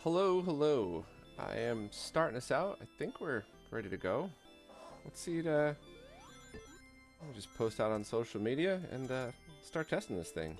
Hello, hello. I am starting us out. I think we're ready to go. Let's see it. I'll just post out on social media and start testing this thing.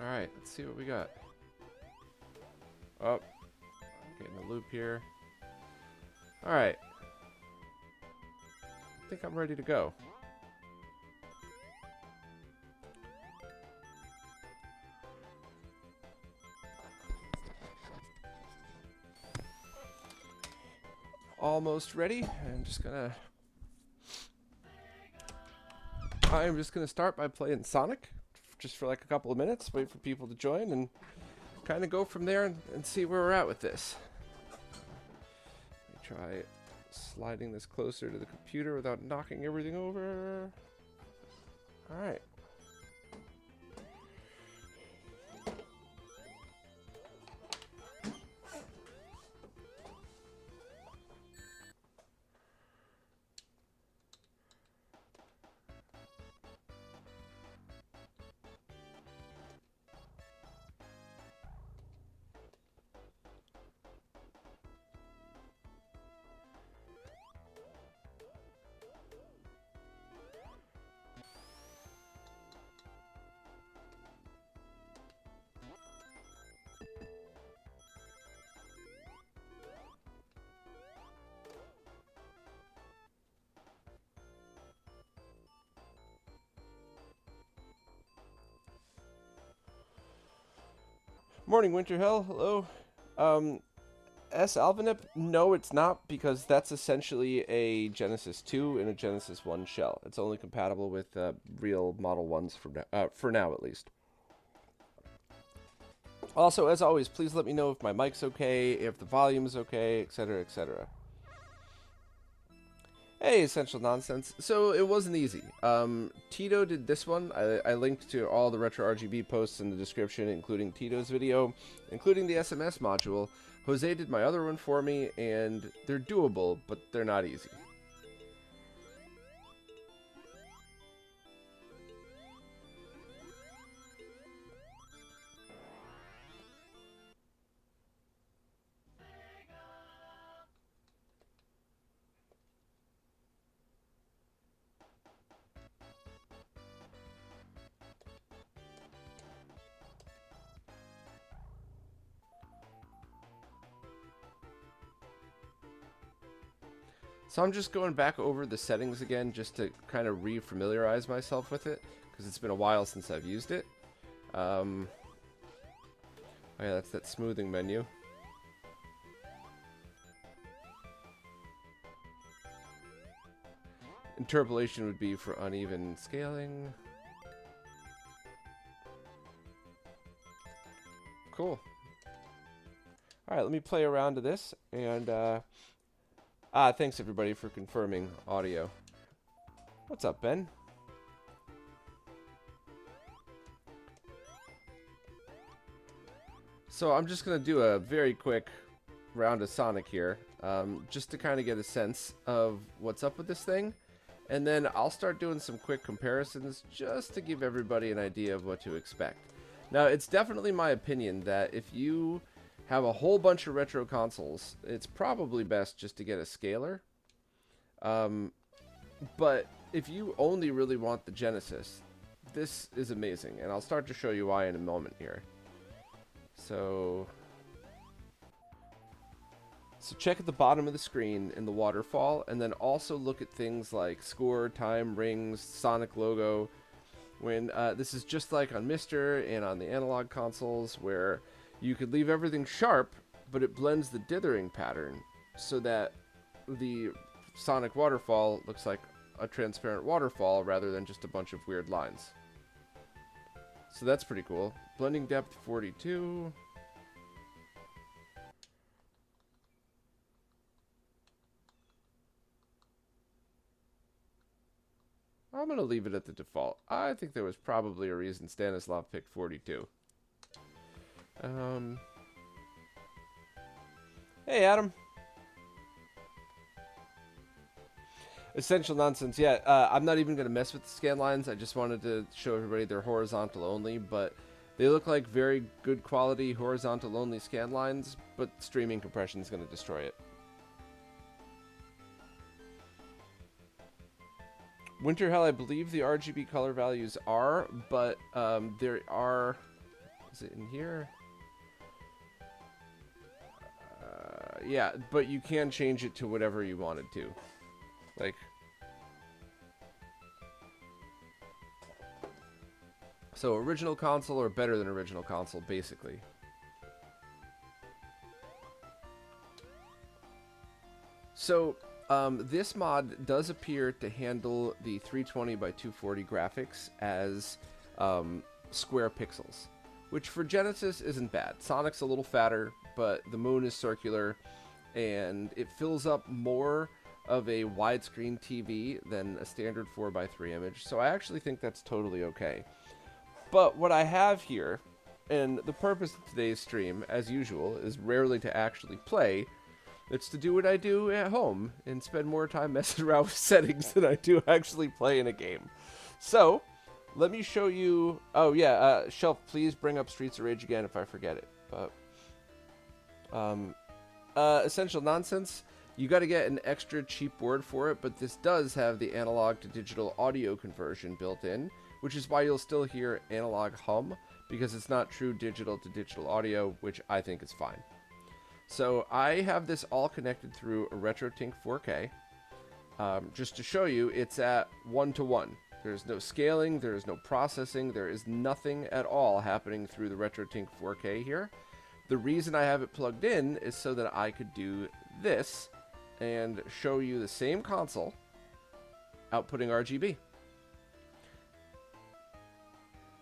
Alright, let's see what we got. Oh, getting a loop here. Alright. I think I'm ready to go. Almost ready. I'm just gonna start by playing Sonic just for like a couple of minutes, wait for people to join, and kind of go from there and see where we're at with this. Let me try sliding this closer to the computer without knocking everything over. Alright. Morning, Winterhell. Hello. S. Alvinip? No, it's not, because that's essentially a Genesis 2 and a Genesis 1 shell. It's only compatible with real Model 1s for now, at least. Also, as always, please let me know if my mic's okay, if the volume is okay, etc., etc. Hey, Essential Nonsense. So, it wasn't easy. Tito did this one. I linked to all the RetroRGB posts in the description, including Tito's video, including the SMS module. Jose did my other one for me, and they're doable, but they're not easy. So I'm just going back over the settings again just to kind of re-familiarize myself with it, because it's been a while since I've used it. Oh yeah, that's that smoothing menu. Interpolation would be for uneven scaling. Cool. Alright, let me play around to this, and thanks everybody for confirming audio. What's up, Ben? So I'm just going to do a very quick round of Sonic here, just to kind of get a sense of what's up with this thing. And then I'll start doing some quick comparisons just to give everybody an idea of what to expect. Now, it's definitely my opinion that if you have a whole bunch of retro consoles, it's probably best just to get a scaler. But if you only really want the Genesis, this is amazing, and I'll start to show you why in a moment here. So check at the bottom of the screen in the waterfall, and then also look at things like score, time, rings, Sonic logo. When this is just like on Mister and on the analog consoles, where you could leave everything sharp, but it blends the dithering pattern so that the Sonic waterfall looks like a transparent waterfall rather than just a bunch of weird lines. So that's pretty cool. Blending depth 42. I'm going to leave it at the default. I think there was probably a reason Stanislav picked 42. Hey, Adam. Essential nonsense. Yeah, I'm not even going to mess with the scan lines. I just wanted to show everybody they're horizontal only, but they look like very good quality horizontal only scan lines, but streaming compression is going to destroy it. Winter Hell, I believe the RGB color values are, but there are... Is it in here? Yeah, but you can change it to whatever you wanted to. Like... So original console or better than original console, basically. So... this mod does appear to handle the 320 by 240 graphics as square pixels, which for Genesis isn't bad. Sonic's a little fatter, but the moon is circular, and it fills up more of a widescreen TV than a standard 4:3 image, so I actually think that's totally okay. But what I have here, and the purpose of today's stream, as usual, is rarely to actually play. It's to do what I do at home and spend more time messing around with settings than I do actually playing a game. So, let me show you... Oh, yeah, Shelf, please bring up Streets of Rage again if I forget it. But, Essential Nonsense, you got to get an extra cheap board for it, but this does have the analog to digital audio conversion built in, which is why you'll still hear analog hum, because it's not true digital to digital audio, which I think is fine. So I have this all connected through a RetroTink 4K. Just to show you, it's at 1:1. There's no scaling, there is no processing, there is nothing at all happening through the RetroTink 4K here. The reason I have it plugged in is so that I could do this and show you the same console outputting RGB.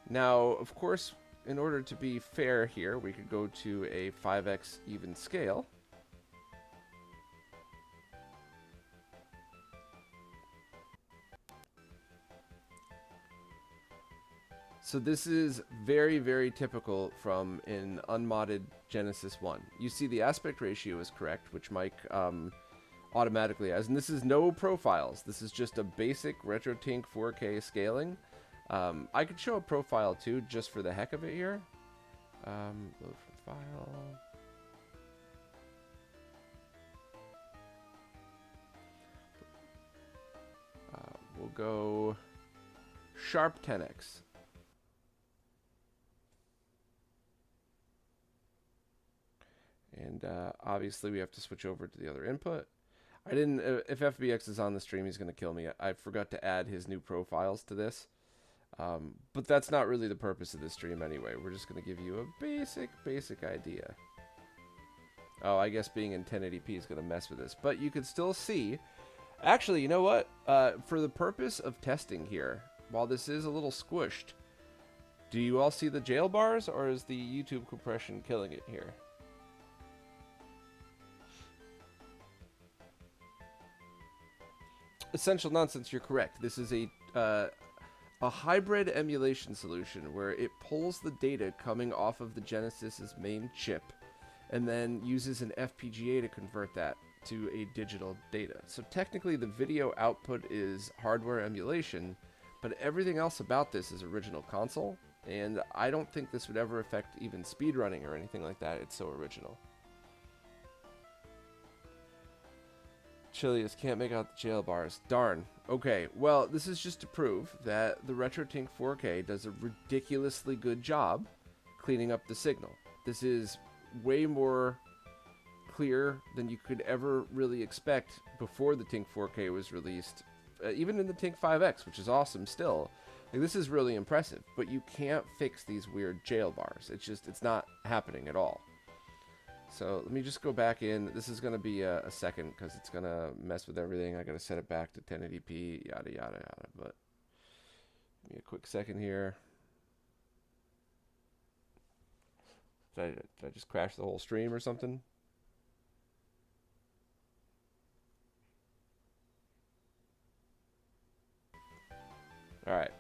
Now, of course, in order to be fair here, we could go to a 5x even scale. So this is very, very typical from an unmodded Genesis 1. You see the aspect ratio is correct, which Mike automatically has. And this is no profiles. This is just a basic RetroTink 4K scaling. I could show a profile too, just for the heck of it here. Load from file. We'll go sharp 10x. And obviously we have to switch over to the other input. I didn't, if FBX is on the stream, he's going to kill me. I forgot to add his new profiles to this. But that's not really the purpose of this stream anyway. We're just going to give you a basic idea. Oh, I guess being in 1080p is going to mess with this. But you can still see... Actually, you know what? For the purpose of testing here, while this is a little squished, do you all see the jail bars, or is the YouTube compression killing it here? Essential Nonsense, you're correct. This is a hybrid emulation solution where it pulls the data coming off of the Genesis's main chip and then uses an FPGA to convert that to a digital data. So technically the video output is hardware emulation, but everything else about this is original console, and I don't think this would ever affect even speedrunning or anything like that. It's so original. Chilius can't make out the jail bars. Darn. Okay, well, this is just to prove that the RetroTink 4K does a ridiculously good job cleaning up the signal. This is way more clear than you could ever really expect before the Tink 4K was released. Even in the Tink 5X, which is awesome still. Like, this is really impressive, but you can't fix these weird jail bars. It's not happening at all. so let me just go back in. This is going to be a second because it's going to mess with everything. I got to set it back to 1080p, yada, yada, yada. But give me a quick second here. Did I just crash the whole stream or something? Alright.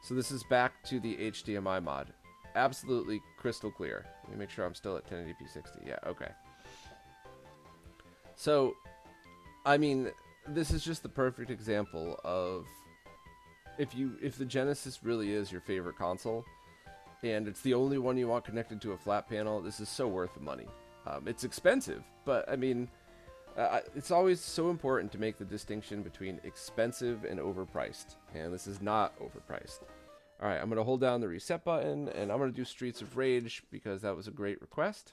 So this is back to the HDMI mod. Absolutely crystal clear. Let me make sure I'm still at 1080p 60. Yeah, okay. So, I mean, this is just the perfect example of if the Genesis really is your favorite console, and it's the only one you want connected to a flat panel, this is so worth the money. It's expensive, but I mean, it's always so important to make the distinction between expensive and overpriced, and this is not overpriced. Alright, I'm going to hold down the reset button, and I'm going to do Streets of Rage because that was a great request.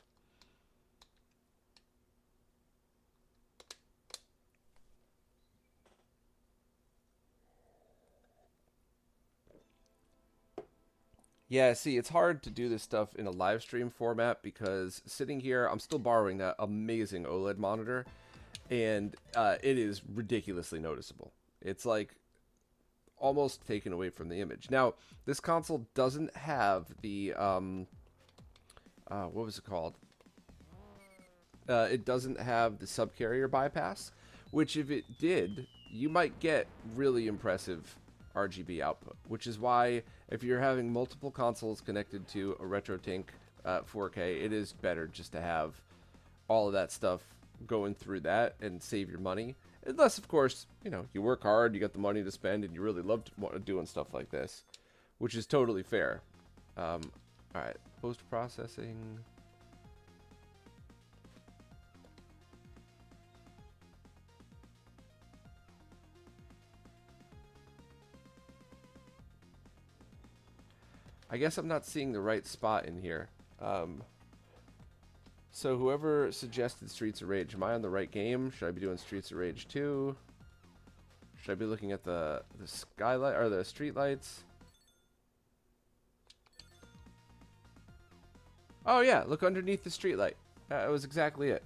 Yeah, see, it's hard to do this stuff in a live stream format because sitting here, I'm still borrowing that amazing OLED monitor, and it is ridiculously noticeable. It's like almost taken away from the image. Now, this console doesn't have the, what was it called? It doesn't have the subcarrier bypass, which if it did, you might get really impressive RGB output, which is why if you're having multiple consoles connected to a RetroTink 4K, it is better just to have all of that stuff going through that and save your money. Unless, of course, you know, you work hard, you got the money to spend, and you really love doing stuff like this, which is totally fair. All right, post-processing. I guess I'm not seeing the right spot in here. So whoever suggested Streets of Rage, am I on the right game? Should I be doing Streets of Rage 2? Should I be looking at the skylight or the street lights? Oh yeah, look underneath the street light. That was exactly it.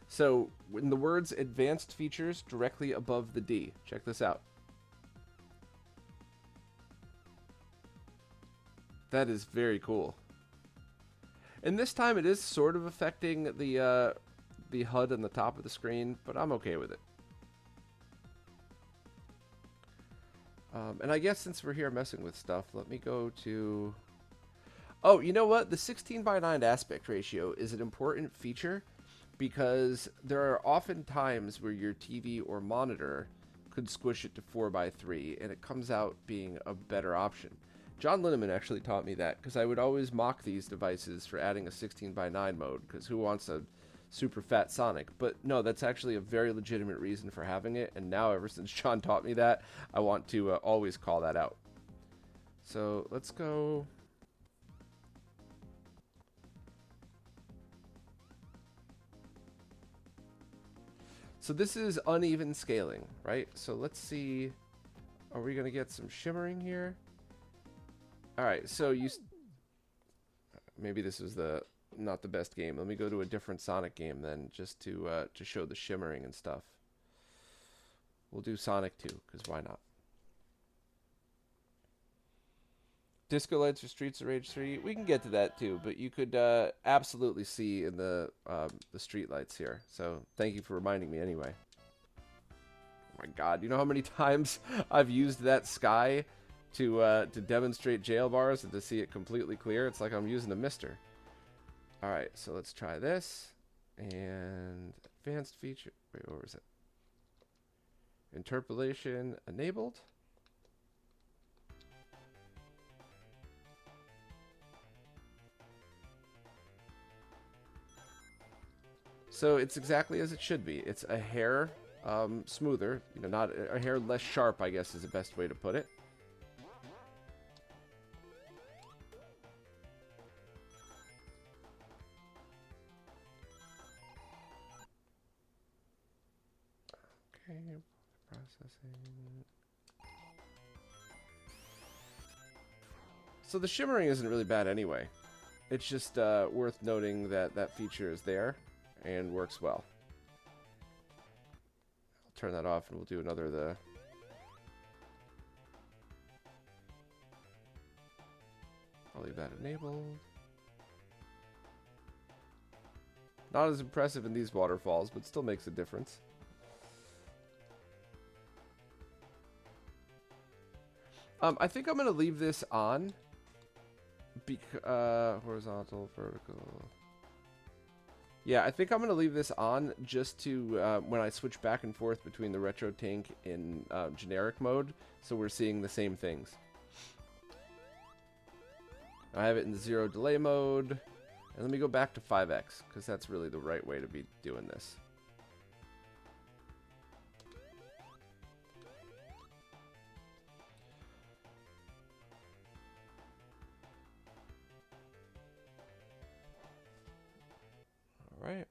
So in the words advanced features directly above the D. Check this out. That is very cool. And this time it is sort of affecting the HUD on the top of the screen, but I'm okay with it. And I guess since we're here messing with stuff, let me go to... Oh, you know what? The 16:9 aspect ratio is an important feature because there are often times where your TV or monitor could squish it to 4:3, and it comes out being a better option. John Linneman actually taught me that because I would always mock these devices for adding a 16:9 mode because who wants a super fat Sonic? But no, that's actually a very legitimate reason for having it, and now ever since John taught me that, I want to always call that out. So let's go... So this is uneven scaling, right? So let's see, are we going to get some shimmering here? Alright, so maybe this is not the best game. Let me go to a different Sonic game then, just to show the shimmering and stuff. We'll do Sonic 2, because why not? Disco Lights or Streets of Rage 3? We can get to that too, but you could absolutely see in the street lights here. So thank you for reminding me anyway. Oh my god, you know how many times I've used that sky to demonstrate jail bars and to see it completely clear? It's like I'm using a mister. Alright, so let's try this. And advanced feature. Wait, where was it? Interpolation enabled. So it's exactly as it should be. It's a hair smoother, you know, not a hair less sharp, I guess is the best way to put it. Okay, processing. So the shimmering isn't really bad anyway. It's just worth noting that that feature is there and works well. I'll turn that off and we'll do another of the... I'll leave that enabled. Not as impressive in these waterfalls, but still makes a difference. I think I'm going to leave this on. Horizontal, vertical. Yeah, I think I'm going to leave this on just to, when I switch back and forth between the RetroTink in generic mode, so we're seeing the same things. I have it in the 0 delay mode. And let me go back to 5x, because that's really the right way to be doing this. Alright.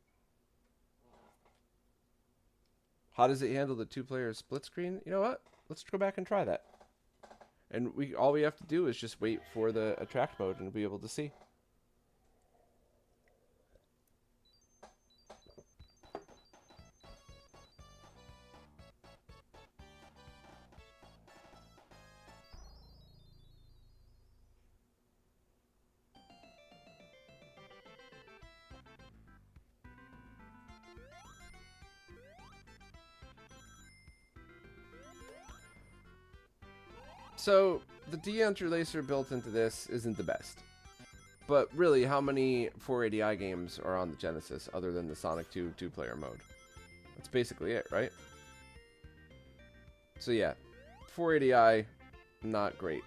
How does it handle the 2-player split screen? You know what? Let's go back and try that. And all we have to do is just wait for the attract mode and we'll be able to see. So, the deinterlacer built into this isn't the best. But really, how many 480i games are on the Genesis other than the Sonic 2 2-player mode? That's basically it, right? So yeah, 480i, not great.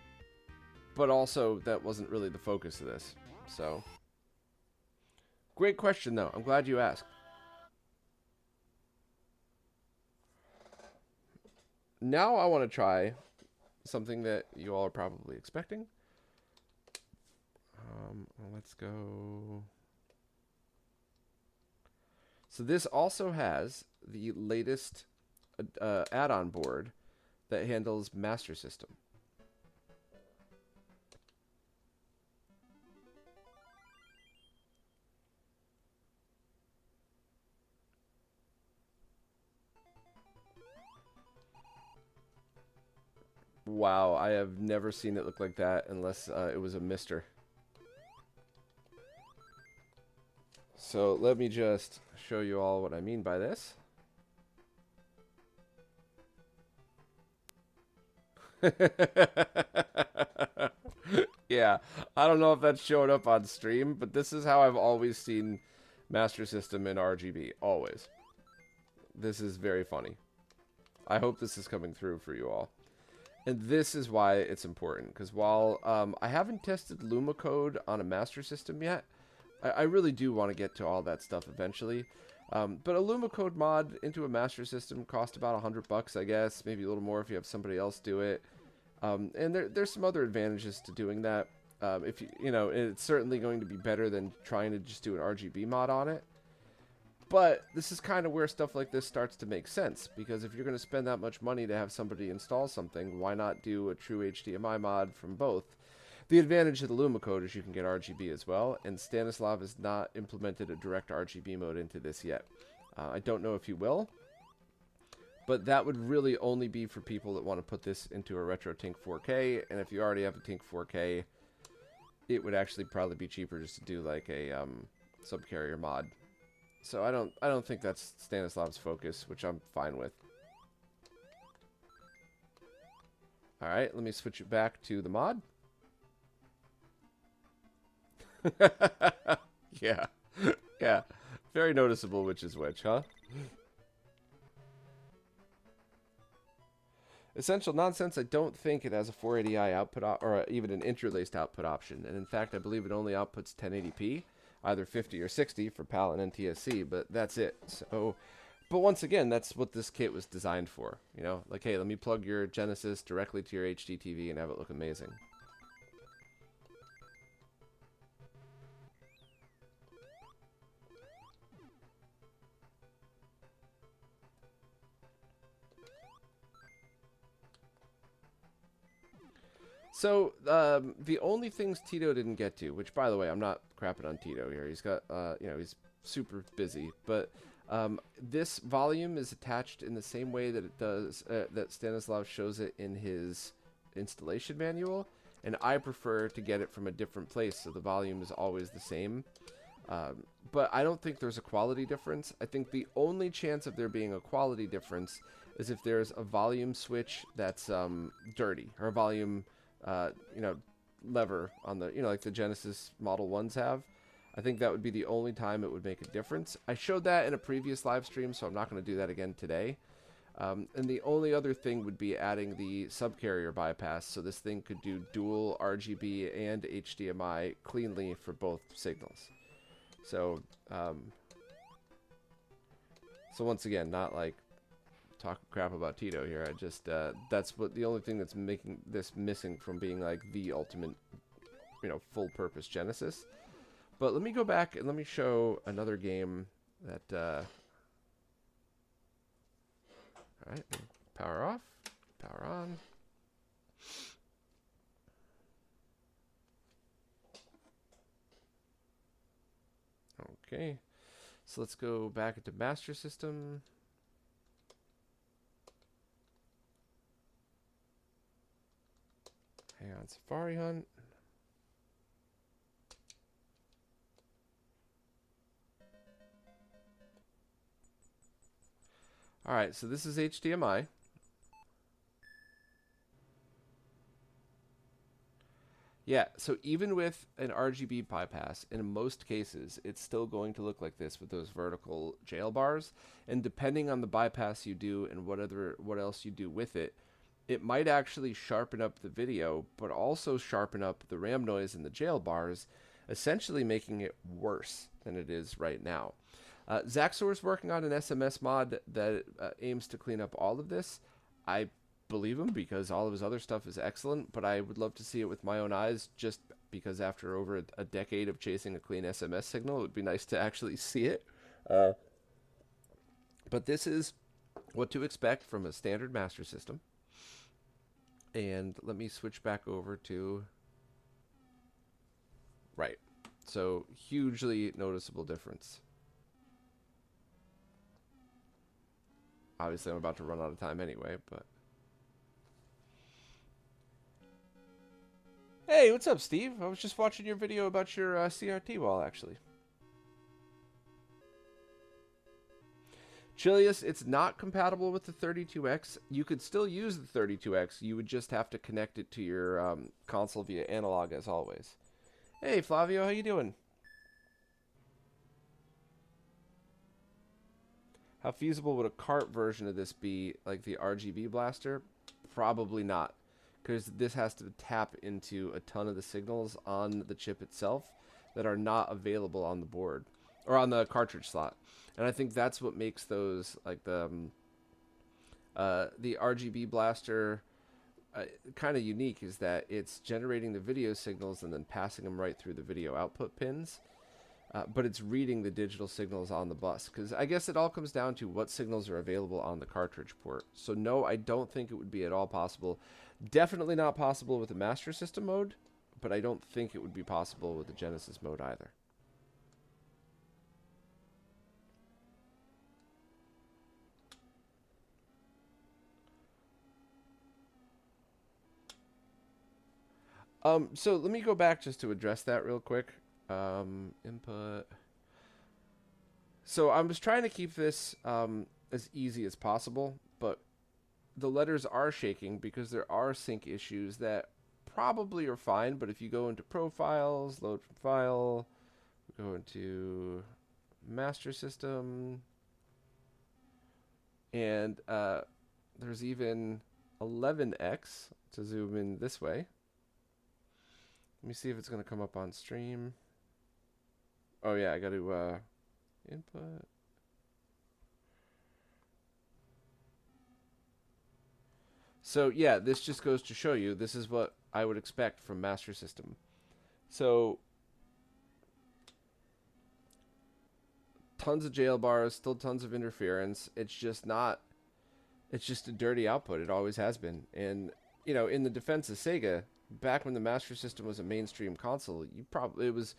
But also, that wasn't really the focus of this. So, great question though. I'm glad you asked. Now I want to try something that you all are probably expecting. Let's go. So this also has the latest add-on board that handles Master System. Wow, I have never seen it look like that unless it was a mister. So let me just show you all what I mean by this. Yeah, I don't know if that's showing up on stream, but this is how I've always seen Master System in RGB. Always. This is very funny. I hope this is coming through for you all. And this is why it's important, because while I haven't tested LumaCode on a Master System yet, I really do want to get to all that stuff eventually. But a LumaCode mod into a Master System costs about $100, I guess, maybe a little more if you have somebody else do it. And there's some other advantages to doing that. If you know, it's certainly going to be better than trying to just do an RGB mod on it. But this is kind of where stuff like this starts to make sense, because if you're going to spend that much money to have somebody install something, why not do a true HDMI mod from both? The advantage of the LumaCode is you can get RGB as well, and Stanislav has not implemented a direct RGB mode into this yet. I don't know if he will, but that would really only be for people that want to put this into a RetroTink 4K, and if you already have a Tink 4K, it would actually probably be cheaper just to do like a subcarrier mod. So I don't think that's Stanislav's focus, which I'm fine with. All right, let me switch it back to the mod. Yeah. Yeah. Very noticeable which is which, huh? Essential Nonsense, I don't think it has a 480i output or even an interlaced output option. And in fact, I believe it only outputs 1080p. Either 50 or 60 for PAL and NTSC, but that's it. So, but once again, that's what this kit was designed for. You know, like, hey, let me plug your Genesis directly to your HD TV and have it look amazing. So the only things Tito didn't get to, which by the way, I'm not crapping on Tito here. He's got, he's super busy, but this volume is attached in the same way that it does that Stanislav shows it in his installation manual, and I prefer to get it from a different place, so the volume is always the same. But I don't think there's a quality difference. I think the only chance of there being a quality difference is if there's a volume switch that's dirty, or a volume lever on the, like the Genesis Model 1s have. I think that would be the only time it would make a difference. I showed that in a previous live stream, so I'm not going to do that again today. And the only other thing would be adding the subcarrier bypass, so this thing could do dual RGB and HDMI cleanly for both signals. So, so once again, not like talking crap about Tito here. I just that's what the only thing that's making this missing from being like the ultimate, full purpose Genesis. But let me go back and let me show another game that all right, power off, power on. Okay, so let's go back into Master System. Hang on, Safari Hunt. All right, so this is HDMI. Yeah, so even with an RGB bypass, in most cases, it's still going to look like this with those vertical jail bars. And depending on the bypass you do and what else you do with it, it might actually sharpen up the video, but also sharpen up the RAM noise in the jail bars, essentially making it worse than it is right now. Zaxor is working on an SMS mod that aims to clean up all of this. I believe him because all of his other stuff is excellent, but I would love to see it with my own eyes, just because after over a decade of chasing a clean SMS signal, it would be nice to actually see it. But this is what to expect from a standard Master System. And let me switch back over to... Right. So, hugely noticeable difference. Obviously, I'm about to run out of time anyway, but... Hey, what's up, Steve? I was just watching your video about your CRT wall, actually. Chilius, it's not compatible with the 32X. You could still use the 32X. You would just have to connect it to your console via analog, as always. Hey, Flavio, how you doing? How feasible would a cart version of this be, like the RGB blaster? Probably not, because this has to tap into a ton of the signals on the chip itself that are not available on the board, or on the cartridge slot. And I think that's what makes those, like the RGB blaster kind of unique, is that it's generating the video signals and then passing them right through the video output pins. But it's reading the digital signals on the bus, because I guess it all comes down to what signals are available on the cartridge port. So no, I don't think it would be at all possible. Definitely not possible with the Master System mode, but I don't think it would be possible with the Genesis mode either. So let me go back just to address that real quick. Input. So I was trying to keep this as easy as possible, but the letters are shaking because there are sync issues that probably are fine. But if you go into profiles, load from file, go into Master System, and there's even 11x to zoom in this way. Let me see if it's going to come up on stream. Oh yeah, I got to input. So yeah, this just goes to show you this is what I would expect from Master System. So tons of jail bars, still tons of interference. It's just not, it's just a dirty output. It always has been. And you know, in the defense of Sega, back when the Master System was a mainstream console, it was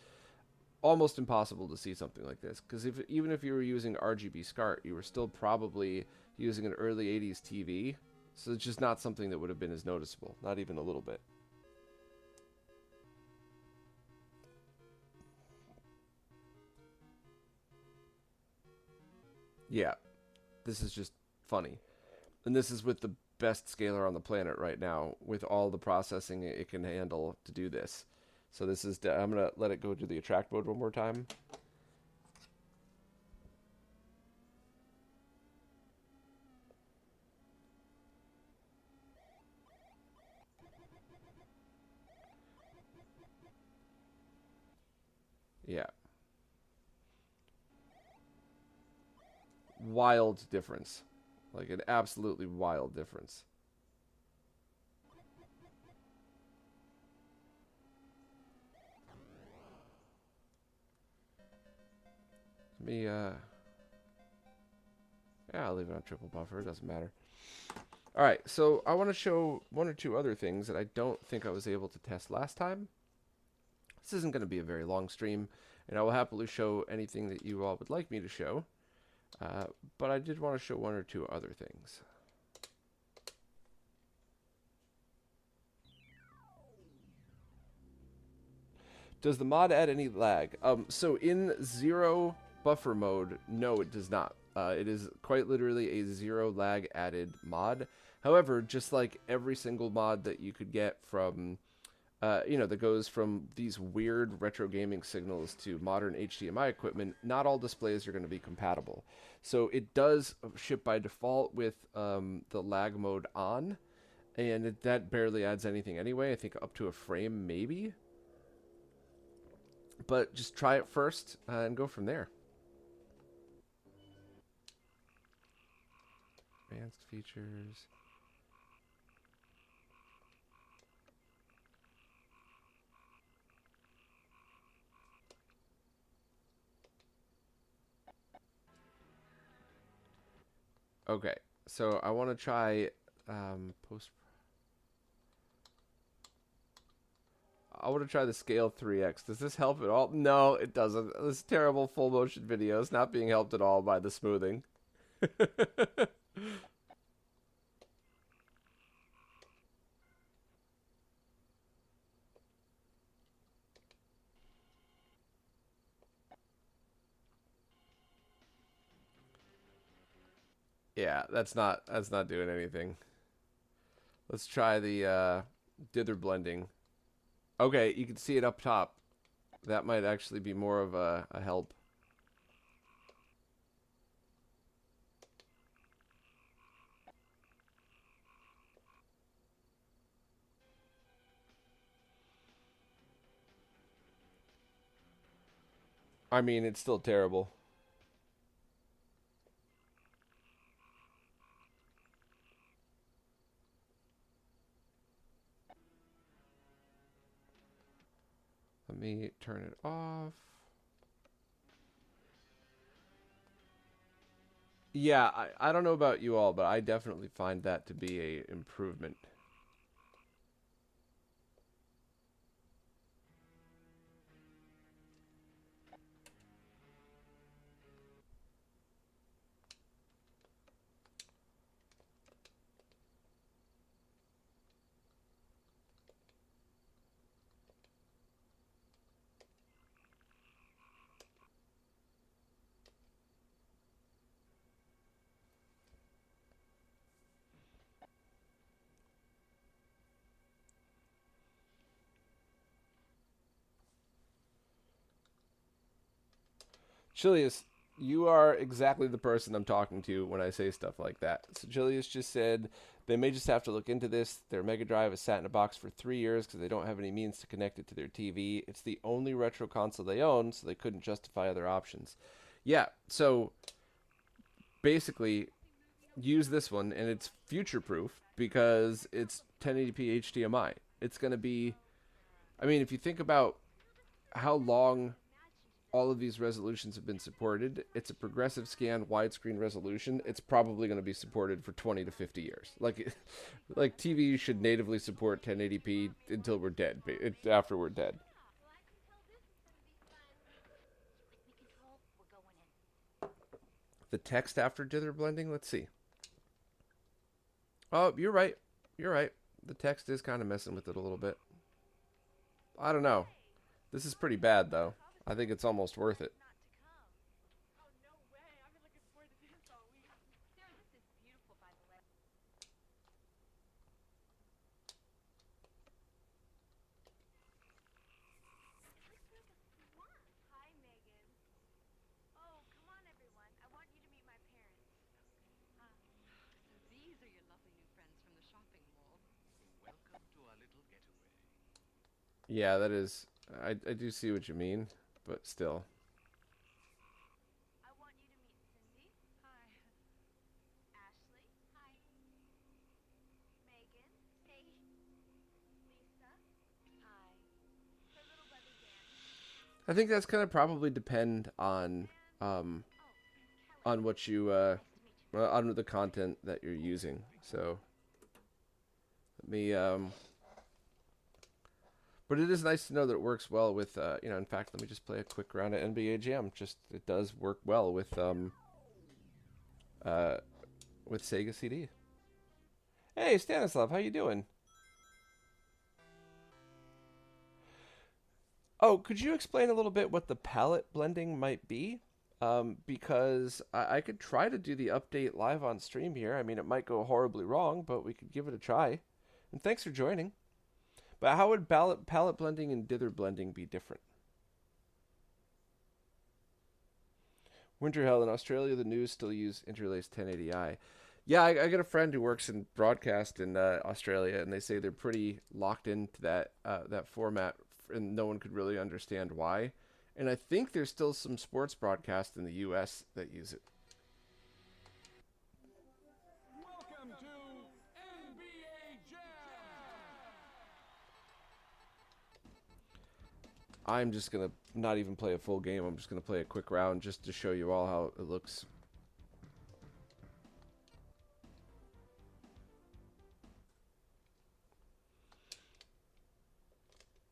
almost impossible to see something like this, because even if you were using RGB SCART, you were still probably using an early 80s TV, so it's just not something that would have been as noticeable, not even a little bit. Yeah, this is just funny. And this is with the best scaler on the planet right now, with all the processing it can handle to do this. So this is, I'm going to let it go to the attract mode one more time. Yeah. Wild difference. Like an absolutely wild difference. Let me, yeah, I'll leave it on triple buffer. It doesn't matter. All right, so I want to show one or two other things that I don't think I was able to test last time. This isn't going to be a very long stream, and I will happily show anything that you all would like me to show. But I did want to show one or two other things. Does the mod add any lag? So in zero buffer mode, no, it does not. It is quite literally a zero lag added mod. However, just like every single mod that you could get from, you know, that goes from these weird retro gaming signals to modern HDMI equipment, not all displays are going to be compatible. So it does ship by default with the lag mode on, and that barely adds anything anyway. I think up to a frame maybe. But just try it first and go from there. Advanced features. Okay, so I want to try post. I want to try the scale 3x. Does this help at all? No, it doesn't. This terrible full motion video is not being helped at all by the smoothing. Yeah, that's not doing anything. Let's try the dither blending. Okay, you can see it up top. That might actually be more of a help. I mean, it's still terrible. Let me turn it off. Yeah, I don't know about you all, but I definitely find that to be a improvement. Chilius, you are exactly the person I'm talking to when I say stuff like that. So Chilius just said they may just have to look into this. Their Mega Drive has sat in a box for 3 years because they don't have any means to connect it to their TV. It's the only retro console they own, so they couldn't justify other options. Yeah, so basically use this one, and it's future proof because it's 1080p HDMI. It's going to be, I mean, if you think about how long all of these resolutions have been supported. It's a progressive scan widescreen resolution. It's probably going to be supported for 20 to 50 years. Like TV should natively support 1080p until we're dead. After we're dead. The text after dither blending. Let's see. Oh, you're right. You're right. The text is kind of messing with it a little bit. I don't know. This is pretty bad, though. I think it's almost worth it. Yeah, that is... I do see what you mean, but still. I think that's going to probably depend on what you on the content that you're using. So let me but it is nice to know that it works well with you know, in fact, let me just play a quick round of NBA Jam. Just it does work well with Sega CD. Hey Stanislav, how you doing? Oh, could you explain a little bit what the palette blending might be? Because I could try to do the update live on stream here. I mean, it might go horribly wrong, but we could give it a try. And thanks for joining. But how would palette blending and dither blending be different? Winter Hell in Australia, the news still use interlaced 1080i. Yeah, I got a friend who works in broadcast in Australia, and they say they're pretty locked into that format, and no one could really understand why. And I think there's still some sports broadcast in the U.S. that use it. Welcome to NBA Jam! I'm just going to not even play a full game. I'm just going to play a quick round just to show you all how it looks.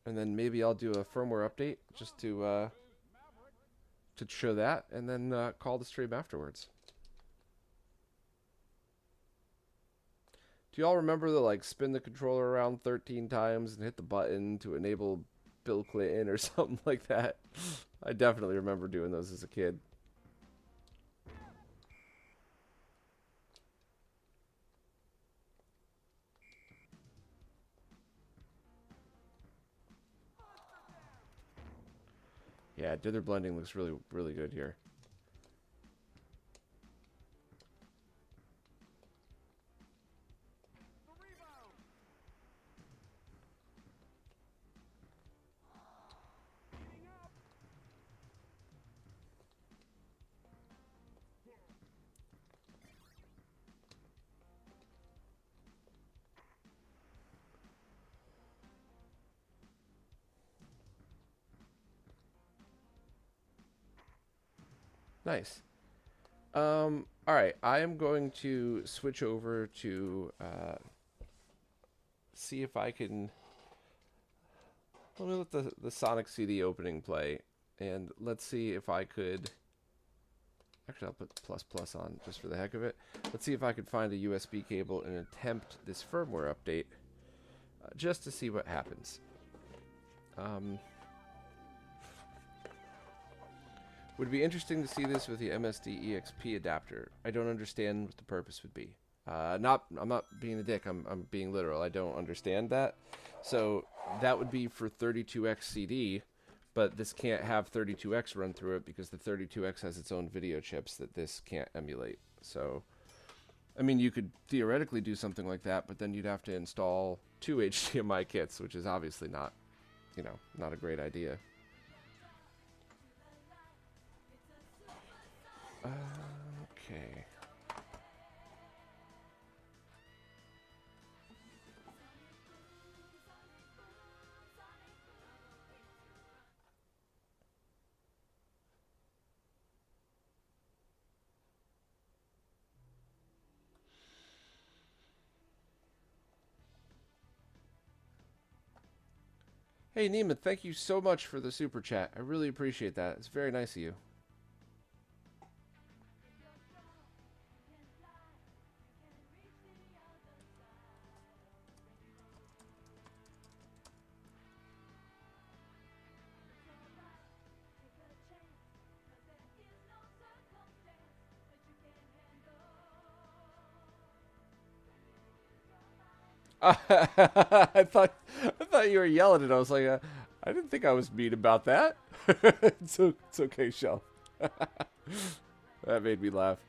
And then maybe I'll do a firmware update just to show that, and then call the stream afterwards. Do y'all remember the like spin the controller around 13 times and hit the button to enable Bill Clinton or something like that? I definitely remember doing those as a kid. Yeah, dither blending looks really, really good here. Nice. All right, I am going to switch over to see if I can. Let me let the Sonic CD opening play, and let's see if I could. Actually, I'll put plus plus on just for the heck of it. Let's see if I could find a USB cable and attempt this firmware update, just to see what happens. Would be interesting to see this with the MSD EXP adapter. I don't understand what the purpose would be. I'm not being a dick. I'm being literal. I don't understand that. So that would be for 32X CD, but this can't have 32X run through it because the 32X has its own video chips that this can't emulate. So, I mean, you could theoretically do something like that, but then you'd have to install 2 HDMI kits, which is obviously not, you know, not a great idea. Okay. Hey, Neiman, thank you so much for the super chat. I really appreciate that. It's very nice of you. I thought you were yelling it. I was like, I didn't think I was mean about that. It's okay, Shell. That made me laugh.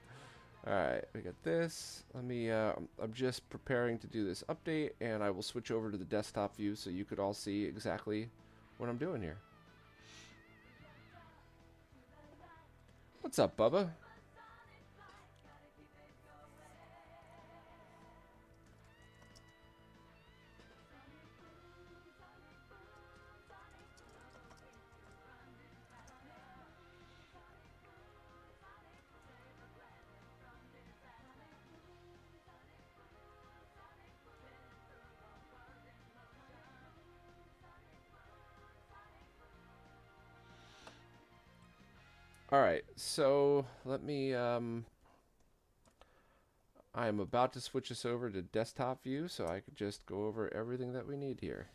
All right, we got this. Let me. I'm just preparing to do this update, and I will switch over to the desktop view so you could all see exactly what I'm doing here. What's up, Bubba? All right, so let me. I'm about to switch this over to desktop view so I could just go over everything that we need here.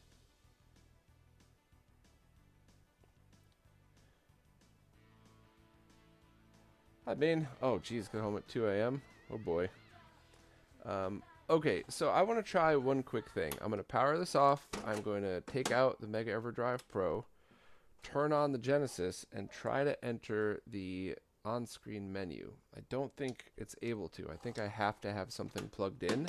I mean, oh geez, got home at 2 a.m. Oh boy. Okay, so I want to try one quick thing. I'm going to power this off. I'm going to take out the Mega EverDrive Pro, turn on the Genesis, and try to enter the on-screen menu. I don't think it's able to. I think I have to have something plugged in.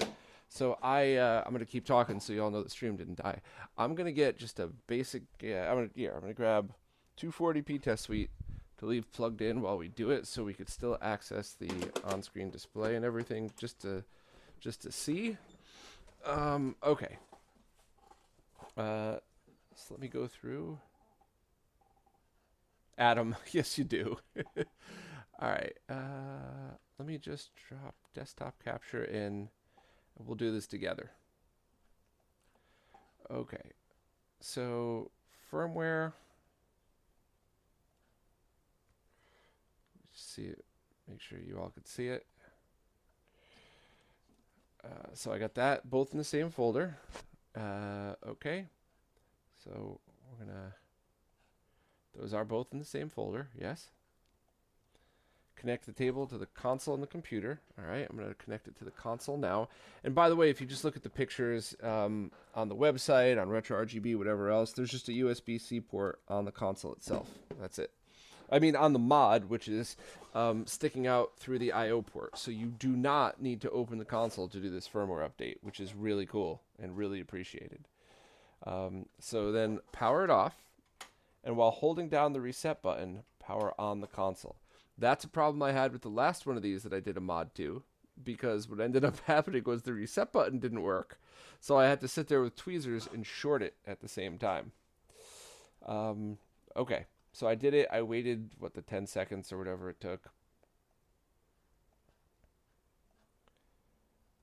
So I'm going to keep talking so you all know the stream didn't die. I'm going to get just a basic, I'm going to grab 240p test suite to leave plugged in while we do it so we could still access the on-screen display and everything just to see. Okay. So let me go through. Adam, yes you do. All right. Let me just drop desktop capture in. We'll do this together. Okay. So firmware. See it. Make sure you all could see it. So I got that both in the same folder. Okay. So we're gonna. Those are both in the same folder. Yes. Connect the table to the console and the computer. All right, I'm going to connect it to the console now. And by the way, if you just look at the pictures on the website, on RetroRGB, whatever else, there's just a USB-C port on the console itself. That's it. I mean, on the mod, which is sticking out through the I/O port. So you do not need to open the console to do this firmware update, which is really cool and really appreciated. So then power it off. And while holding down the reset button, power on the console. That's a problem I had with the last one of these that I did a mod to, because what ended up happening was the reset button didn't work. So I had to sit there with tweezers and short it at the same time. Okay, so I did it. I waited, what, the 10 seconds or whatever it took.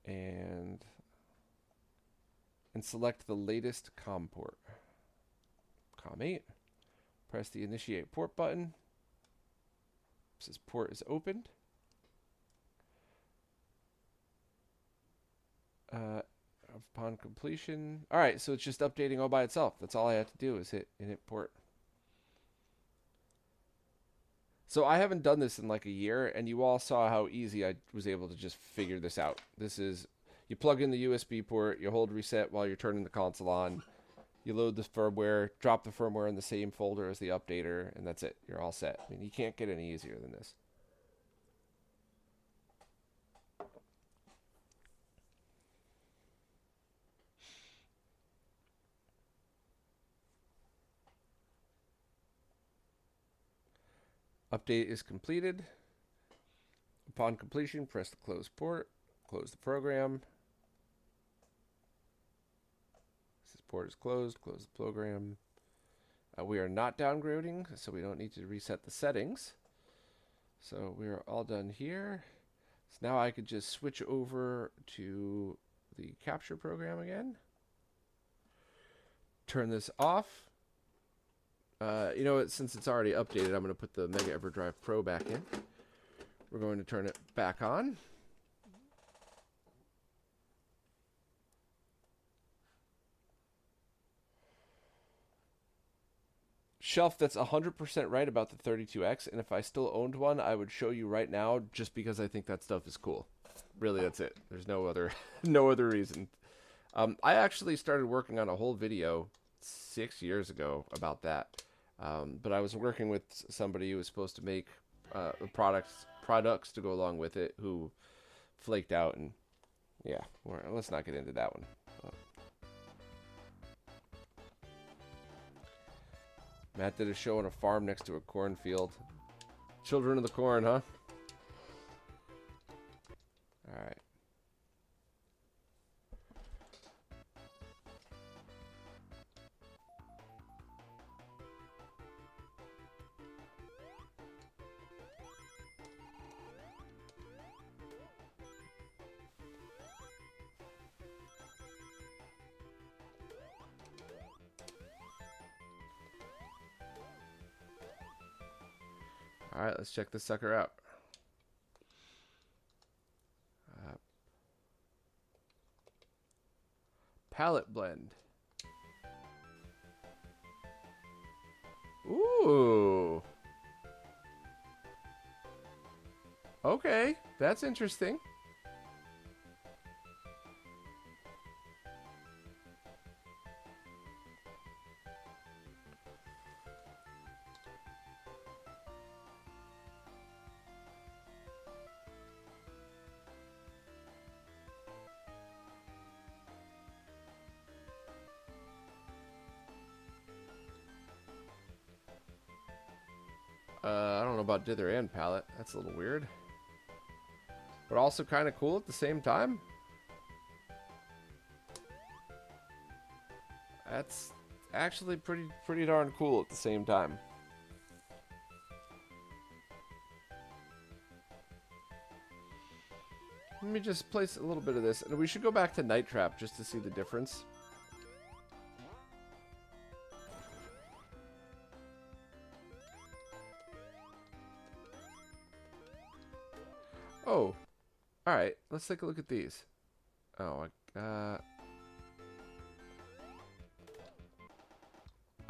And select the latest COM port. COM 8. Press the initiate port button. This port is opened. Upon completion. All right, so it's just updating all by itself. That's all I have to do is hit init port. So I haven't done this in like a year, and you all saw how easy I was able to just figure this out. This is, you plug in the USB port, you hold reset while you're turning the console on. You load the firmware, drop the firmware in the same folder as the updater, and that's it. You're all set. I mean, you can't get any easier than this. Update is completed. Upon completion, press the close port, close the program. This port is closed, close the program. We are not downgrading, so we don't need to reset the settings. So we are all done here. So now I could just switch over to the capture program again. Turn this off. You know what? Since it's already updated, I'm going to put the Mega EverDrive Pro back in. We're going to turn it back on. Shelf, that's 100% right about the 32X, and if I still owned one, I would show you right now just because I think that stuff is cool. Really, that's it. There's no other no other reason. I actually started working on a whole video 6 years ago about that. But I was working with somebody who was supposed to make products to go along with it who flaked out, and yeah, let's not get into that one. Matt did a show on a farm next to a cornfield. Children of the corn, huh? Alright. Alright, let's check this sucker out. Palette blend. Ooh. Okay, that's interesting. I don't know about dither and palette. That's a little weird. But also kind of cool at the same time. That's actually pretty darn cool at the same time. Let me just place a little bit of this. And we should go back to Night Trap just to see the difference. Oh, alright, let's take a look at these. Oh,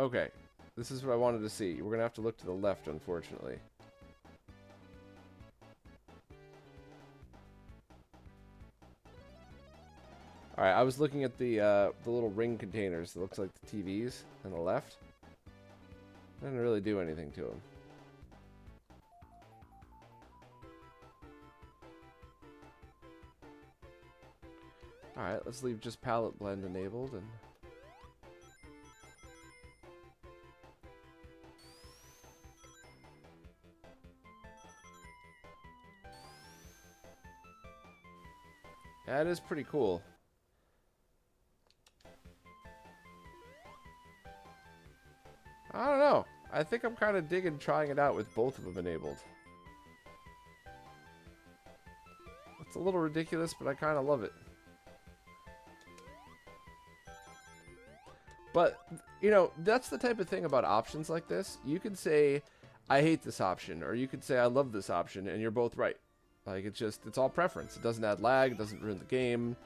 okay, this is what I wanted to see. We're gonna have to look to the left, unfortunately. Alright, I was looking at the little ring containers that looks like the TVs on the left. Didn't really do anything to them. Alright, let's leave just palette blend enabled and that is pretty cool. I don't know. I think I'm kind of digging trying it out with both of them enabled. It's a little ridiculous, but I kind of love it. But, you know, that's the type of thing about options like this. You could say, I hate this option, or you could say, I love this option, and you're both right. Like, it's all preference. It doesn't add lag, it doesn't ruin the game.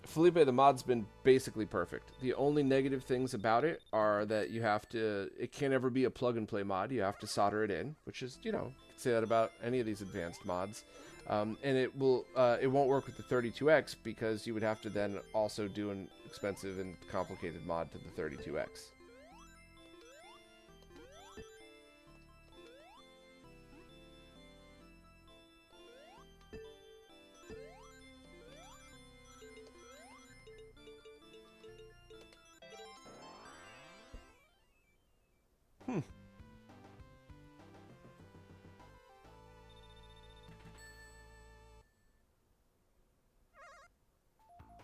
Felipe, the mod's been basically perfect. The only negative things about it are that it can't ever be a plug-and-play mod. You have to solder it in, which is, you know, you can say that about any of these advanced mods. And it won't work with the 32X because you would have to then also do an expensive and complicated mod to the 32X.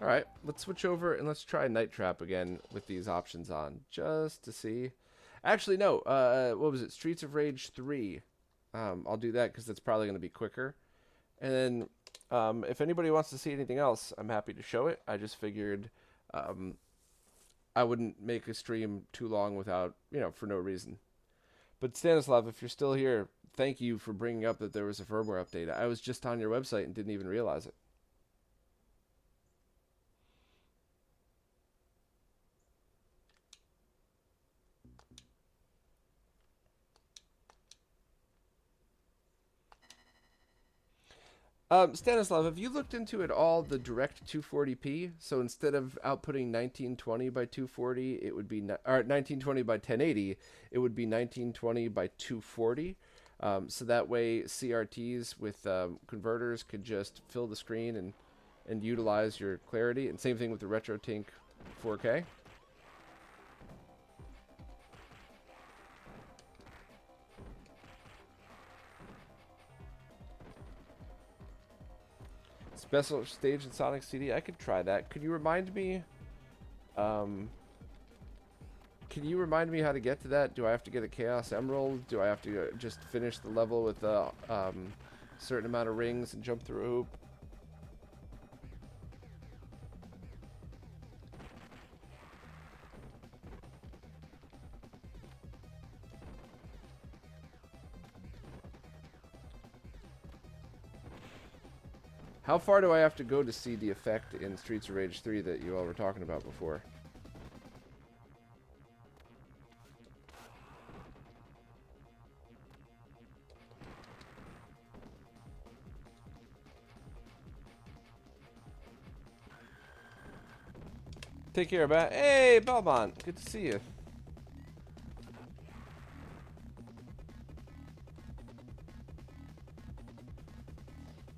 Alright, let's switch over and let's try Night Trap again with these options on, just to see. Actually, no, what was it? Streets of Rage 3. I'll do that because that's probably going to be quicker. And then, if anybody wants to see anything else, I'm happy to show it. I just figured, I wouldn't make a stream too long without, for no reason. But Stanislav, if you're still here, thank you for bringing up that there was a firmware update. I was just on your website and didn't even realize it. Stanislav, have you looked into at all the direct 240p? So instead of outputting 1920 by 240, it would be or 1920 by 1080, it would be 1920 by 240. So that way CRTs with converters could just fill the screen and utilize your clarity. And same thing with the RetroTink 4K. Special stage in Sonic CD. I could try that. Could you remind me? Can you remind me how to get to that? Do I have to get a Chaos Emerald? Do I have to just finish the level with a certain amount of rings and jump through a hoop? How far do I have to go to see the effect in Streets of Rage 3 that you all were talking about before? Take care, Bat. Hey, Belmont. Good to see you.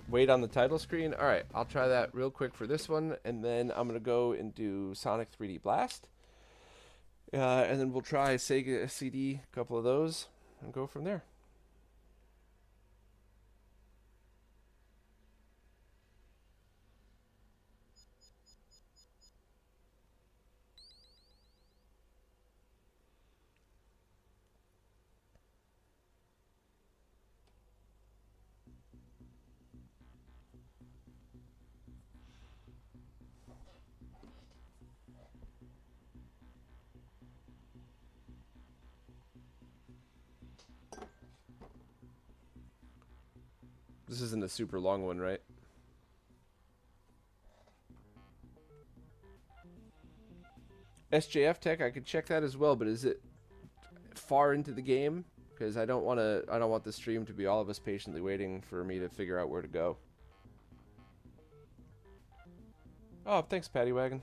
Wait on the title screen. All right, I'll try that real quick for this one, and then I'm gonna go and do Sonic 3D Blast, and then we'll try Sega CD, a couple of those, and go from there. This isn't a super long one, right? SJF Tech, I could check that as well, but is it far into the game? Because I don't want the stream to be all of us patiently waiting for me to figure out where to go. Oh, thanks, Patty Wagon.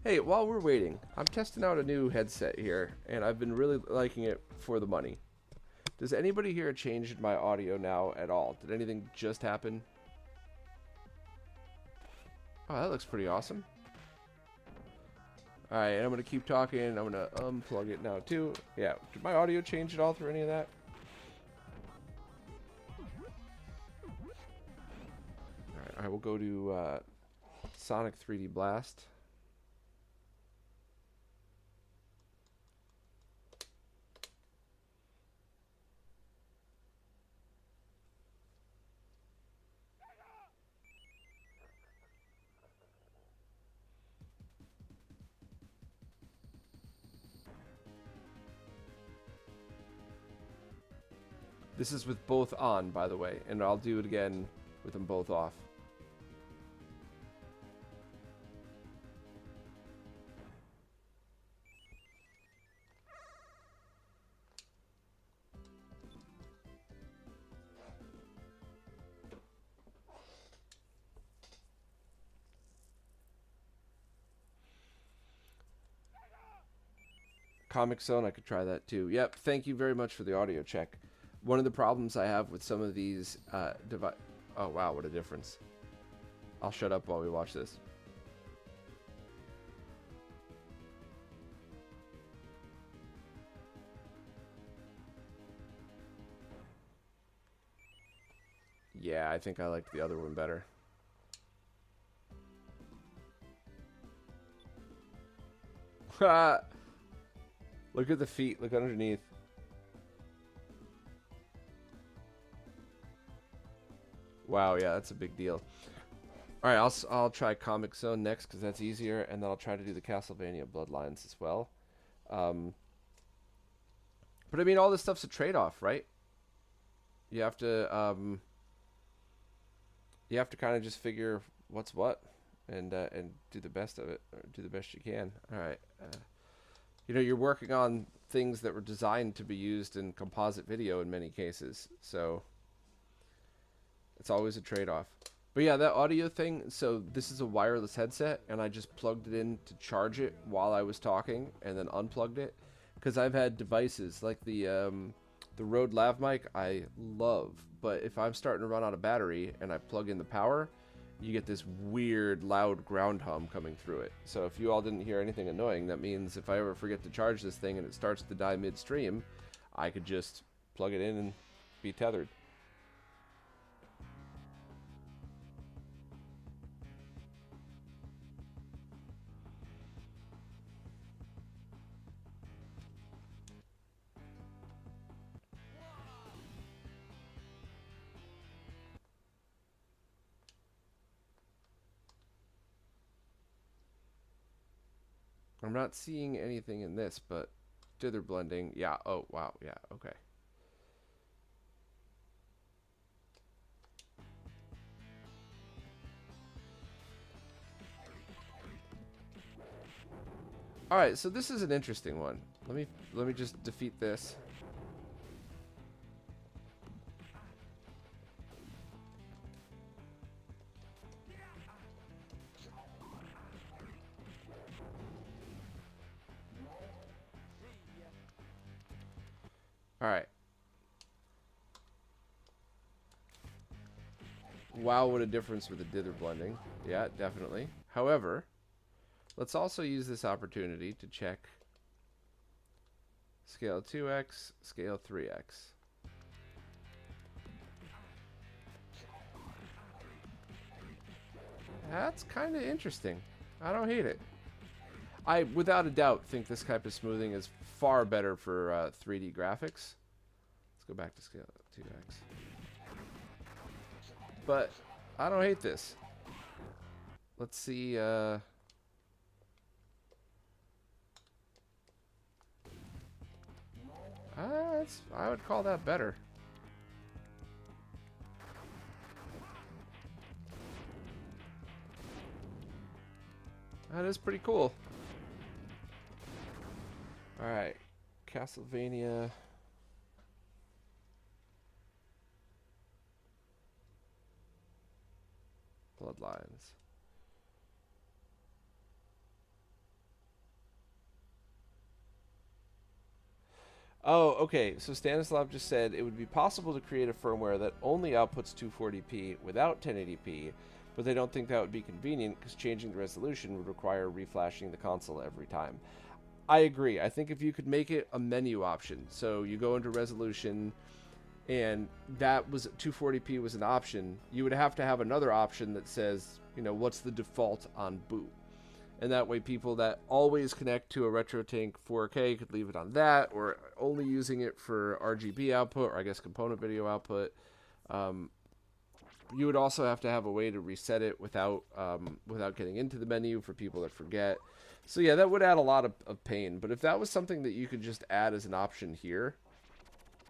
Hey, while we're waiting, I'm testing out a new headset here, and I've been really liking it for the money. Does anybody hear a change in my audio now at all? Did anything just happen? Oh, that looks pretty awesome. Alright, and I'm going to keep talking. I'm going to unplug it now, too. Yeah, did my audio change at all through any of that? Alright, I will go to Sonic 3D Blast. This is with both on, by the way, and I'll do it again with them both off. Comic Zone, I could try that too. Yep, thank you very much for the audio check. One of the problems I have with some of these oh wow, what a difference. I'll shut up while we watch this. Yeah, I think I liked the other one better. Look at the feet, look underneath. Wow, yeah, that's a big deal. All right, I'll try Comic Zone next because that's easier, and then I'll try to do the Castlevania Bloodlines as well. But I mean, all this stuff's a trade-off, right? You have to kind of just figure what's what, and do the best of it, or do the best you can. All right. You know, you're working on things that were designed to be used in composite video in many cases, so it's always a trade-off. But yeah, that audio thing, so this is a wireless headset, and I just plugged it in to charge it while I was talking, and then unplugged it, because I've had devices like the Rode Lav mic I love, but if I'm starting to run out of battery and I plug in the power, you get this weird loud ground hum coming through it. So if you all didn't hear anything annoying, that means if I ever forget to charge this thing and it starts to die midstream, I could just plug it in and be tethered. I'm not seeing anything in this, but dither blending, yeah, oh, wow, yeah, okay. All right, so this is an interesting one. Let me just defeat this. All right. Wow, what a difference with the dither blending. Yeah, definitely. However, let's also use this opportunity to check scale 2x, scale 3x. That's kind of interesting. I don't hate it. I, without a doubt, think this type of smoothing is far better for 3D graphics. Let's go back to scale 2x. But I don't hate this. Let's see. I would call that better. That is pretty cool. All right, Castlevania. Bloodlines. Oh, okay. So Stanislav just said it would be possible to create a firmware that only outputs 240p without 1080p, but they don't think that would be convenient because changing the resolution would require reflashing the console every time. I agree. I think if you could make it a menu option, so you go into resolution and that was 240p was an option, you would have to have another option that says, you know, what's the default on boot. And that way people that always connect to a RetroTink 4K could leave it on that, or only using it for RGB output, or I guess component video output. You would also have to have a way to reset it without getting into the menu for people that forget. So yeah, that would add a lot of pain. But if that was something that you could just add as an option here,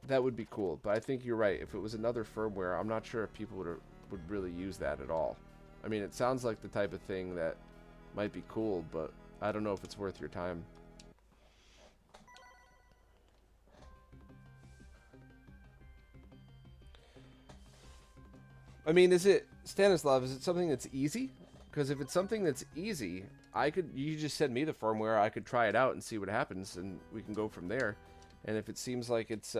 that would be cool. But I think you're right. If it was another firmware, I'm not sure if people would really use that at all. I mean, it sounds like the type of thing that might be cool, but I don't know if it's worth your time. I mean, is it, Stanislav, is it something that's easy? Because if it's something that's easy, you just send me the firmware, I could try it out and see what happens, and we can go from there. And if it seems like it's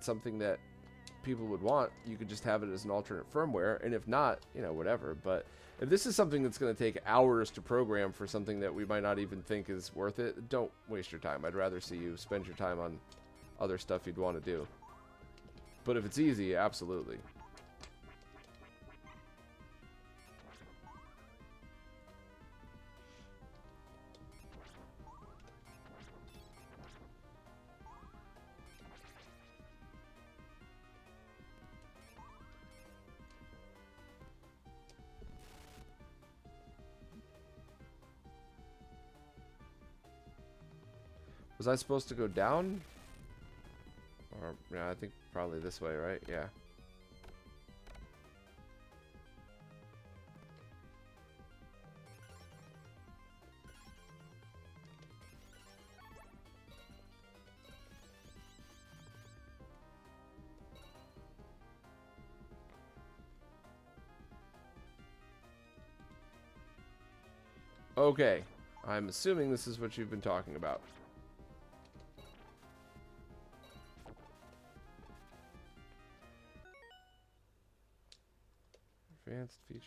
something that people would want, you could just have it as an alternate firmware, and if not, you know, whatever. But if this is something that's going to take hours to program for something that we might not even think is worth it, don't waste your time. I'd rather see you spend your time on other stuff you'd want to do. But if it's easy, absolutely. Was I supposed to go down? Or, yeah, I think probably this way, right? Yeah. Okay. I'm assuming this is what you've been talking about. Advanced features.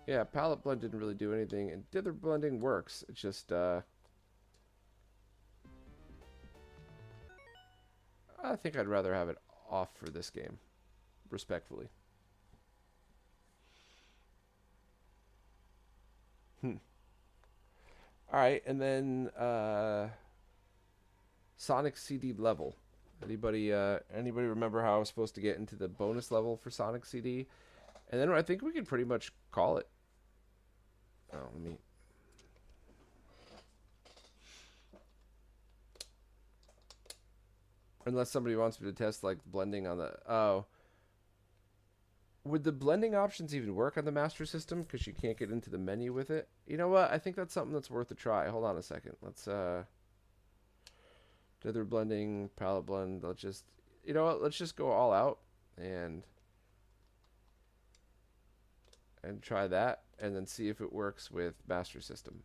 Yeah, palette blend didn't really do anything, and dither blending works. It's just, I think I'd rather have it off for this game, respectfully. Alright, and then, Sonic CD level. Anybody remember how I was supposed to get into the bonus level for Sonic CD? And then I think we can pretty much call it. Oh, let me... Unless somebody wants me to test, like, blending on the... Oh. Would the blending options even work on the Master System? Because you can't get into the menu with it. You know what? I think that's something that's worth a try. Hold on a second. Let's, dither blending, palette blend. Let's just... You know what? Let's just go all out and try that, and then see if it works with Master System.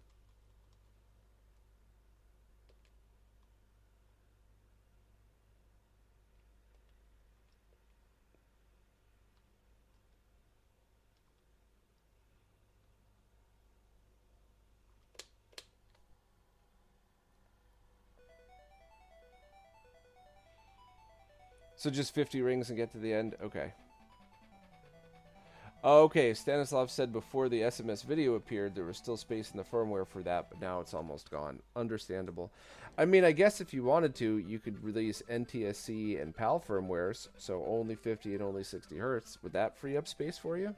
So just 50 rings and get to the end? Okay. Okay, Stanislav said before the SMS video appeared, there was still space in the firmware for that, but now it's almost gone. Understandable. I mean, I guess if you wanted to, you could release NTSC and PAL firmwares, so only 50 and only 60 hertz. Would that free up space for you?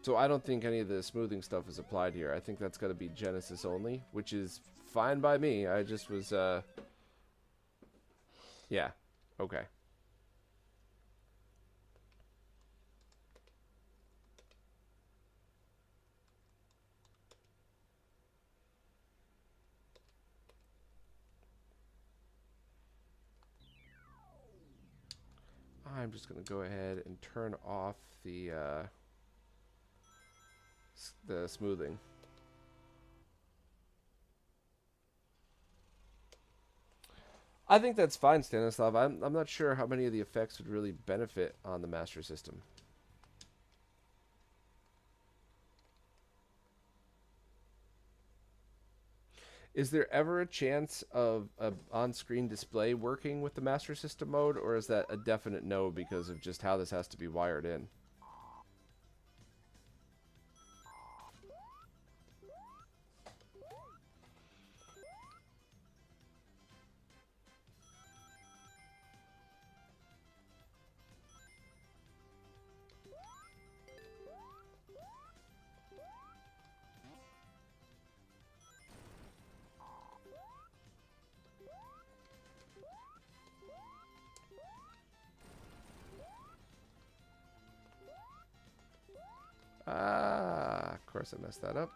So I don't think any of the smoothing stuff is applied here. I think that's got to be Genesis only, which is fine by me. I just was, yeah, okay. I'm just going to go ahead and turn off the smoothing. I think that's fine, Stanislav. I'm not sure how many of the effects would really benefit on the Master System. Is there ever a chance of a on-screen display working with the Master System mode, or is that a definite no because of just how this has to be wired in? Ah, of course I messed that up.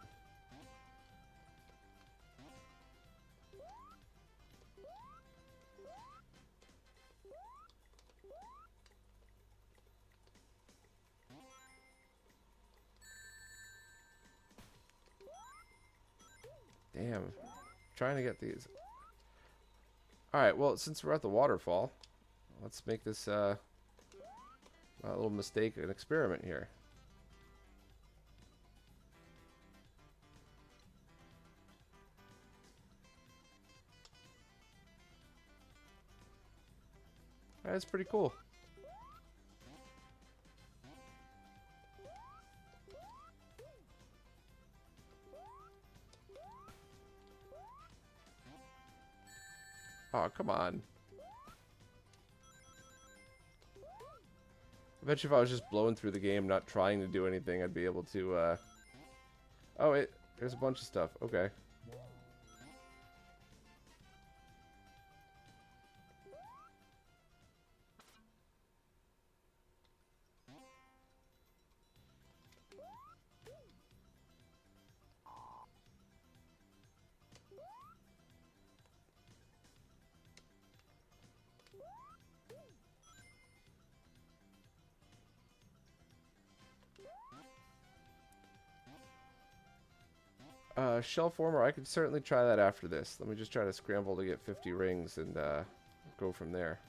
Damn. Trying to get these. Alright, well, since we're at the waterfall, let's make this a little mistake, an experiment here. That's pretty cool. Oh, come on. I bet you if I was just blowing through the game, not trying to do anything, I'd be able to, Oh, wait. There's a bunch of stuff. Okay. Shell former, I could certainly try that after this. Let me just try to scramble to get 50 rings and go from there.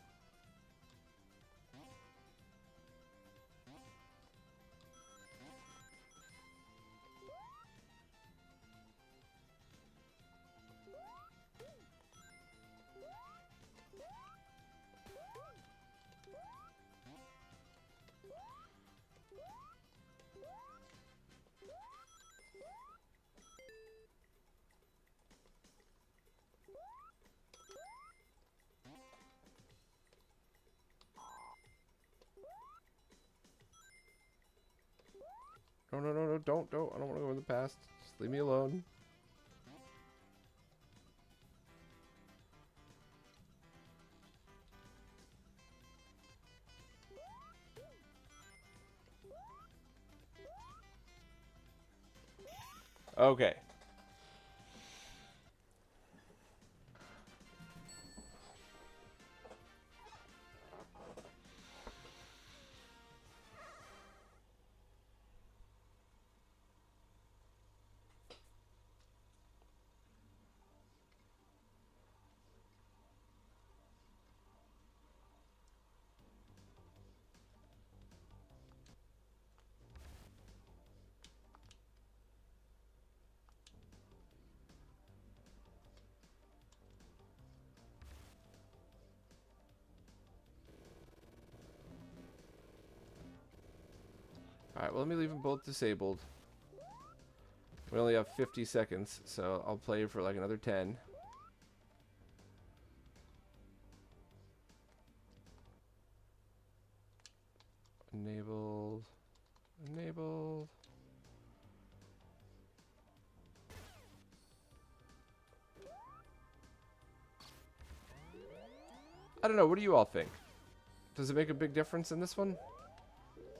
No, no, no, no, don't. I don't want to go in the past. Just leave me alone. Okay. Alright, well, let me leave them both disabled. We only have 50 seconds, so I'll play for like another 10. Enabled. Enabled. I don't know, what do you all think? Does it make a big difference in this one?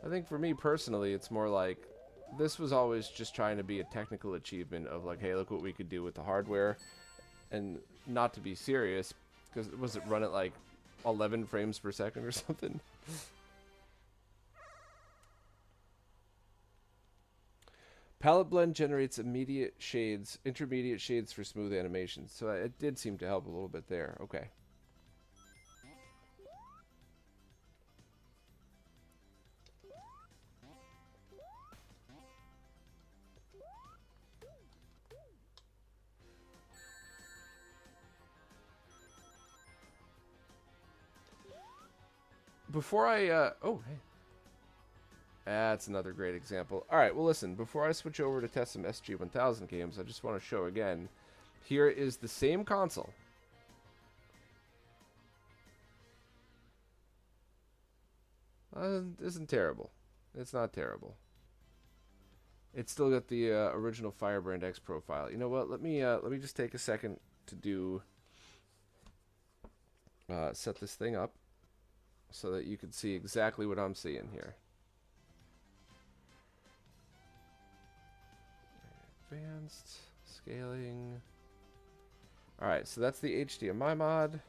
I think for me personally, it's more like this was always just trying to be a technical achievement of like, hey, look what we could do with the hardware, and not to be serious, because was it run at like 11 frames per second or something? Palette blend generates intermediate shades for smooth animations, so it did seem to help a little bit there. Okay. Before I, oh, hey. That's another great example. Alright, well listen, before I switch over to test some SG-1000 games, I just want to show again. Here is the same console. Isn't terrible. It's not terrible. It's still got the original Firebrand X profile. You know what? Let me just take a second to do set this thing up so that you can see exactly what I'm seeing here. Advanced scaling. All right, so that's the HDMI mod.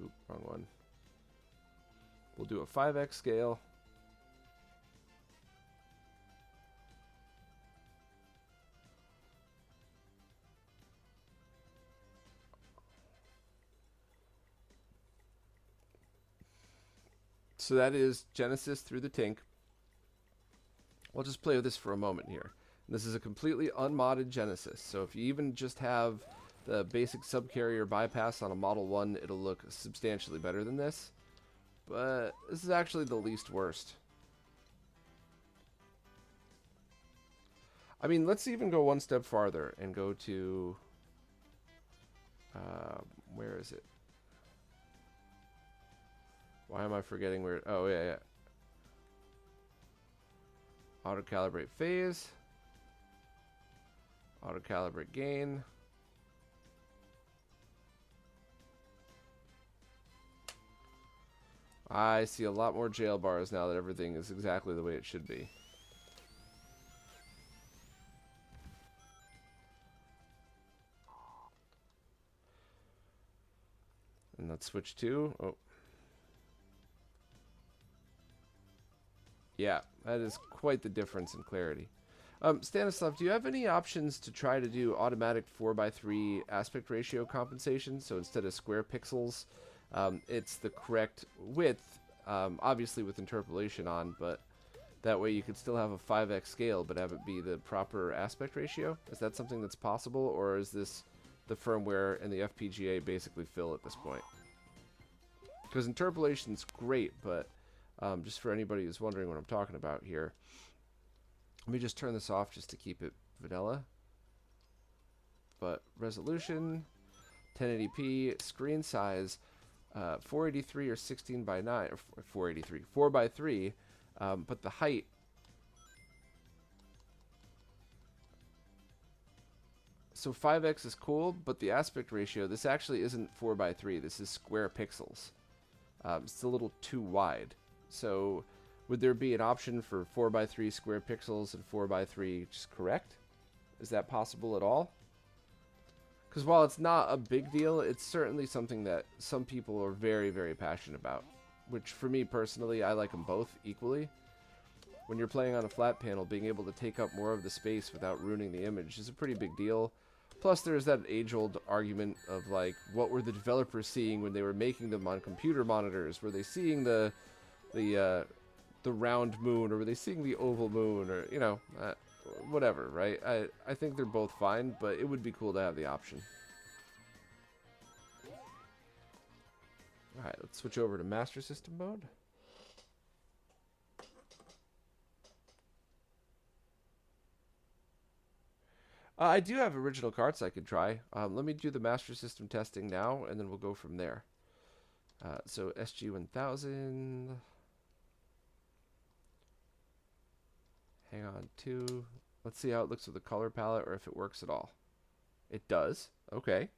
Oop, wrong one. We'll do a 5x scale. So that is Genesis through the Tink. I'll just play with this for a moment here. This is a completely unmodded Genesis, so if you even just have the basic subcarrier bypass on a Model 1, it'll look substantially better than this. But this is actually the least worst. I mean, let's even go one step farther and go to, where is it? Why am I forgetting where? Oh, yeah, yeah. Auto calibrate phase. Auto calibrate gain. I see a lot more jail bars now that everything is exactly the way it should be. And let's switch to, oh. Yeah, that is quite the difference in clarity. Stanislav, do you have any options to try to do automatic 4:3 aspect ratio compensation? So instead of square pixels, it's the correct width, obviously with interpolation on, but that way you could still have a 5x scale, but have it be the proper aspect ratio? Is that something that's possible, or is this the firmware and the FPGA basically fill at this point? Because interpolation's great, but just for anybody who's wondering what I'm talking about here, let me just turn this off just to keep it vanilla. But resolution, 1080p, screen size, 483 or 16 by 9, or 483, 4:3, but the height, so 5x is cool, but the aspect ratio, this actually isn't 4:3, this is square pixels. It's a little too wide. So would there be an option for 4:3 square pixels and 4:3 just correct? Is that possible at all? Because while it's not a big deal, it's certainly something that some people are very, very passionate about. Which for me personally, I like them both equally. When you're playing on a flat panel, being able to take up more of the space without ruining the image is a pretty big deal. Plus, there's that age-old argument of, like, what were the developers seeing when they were making them on computer monitors? Were they seeing the round moon, or were they seeing the oval moon, or, you know, whatever, right? I think they're both fine, but it would be cool to have the option. Alright, let's switch over to Master System mode. I do have original carts I could try. Let me do the Master System testing now, and then we'll go from there. So SG-1000. Hang on, let's see how it looks with the color palette, or if it works at all. It does. Okay.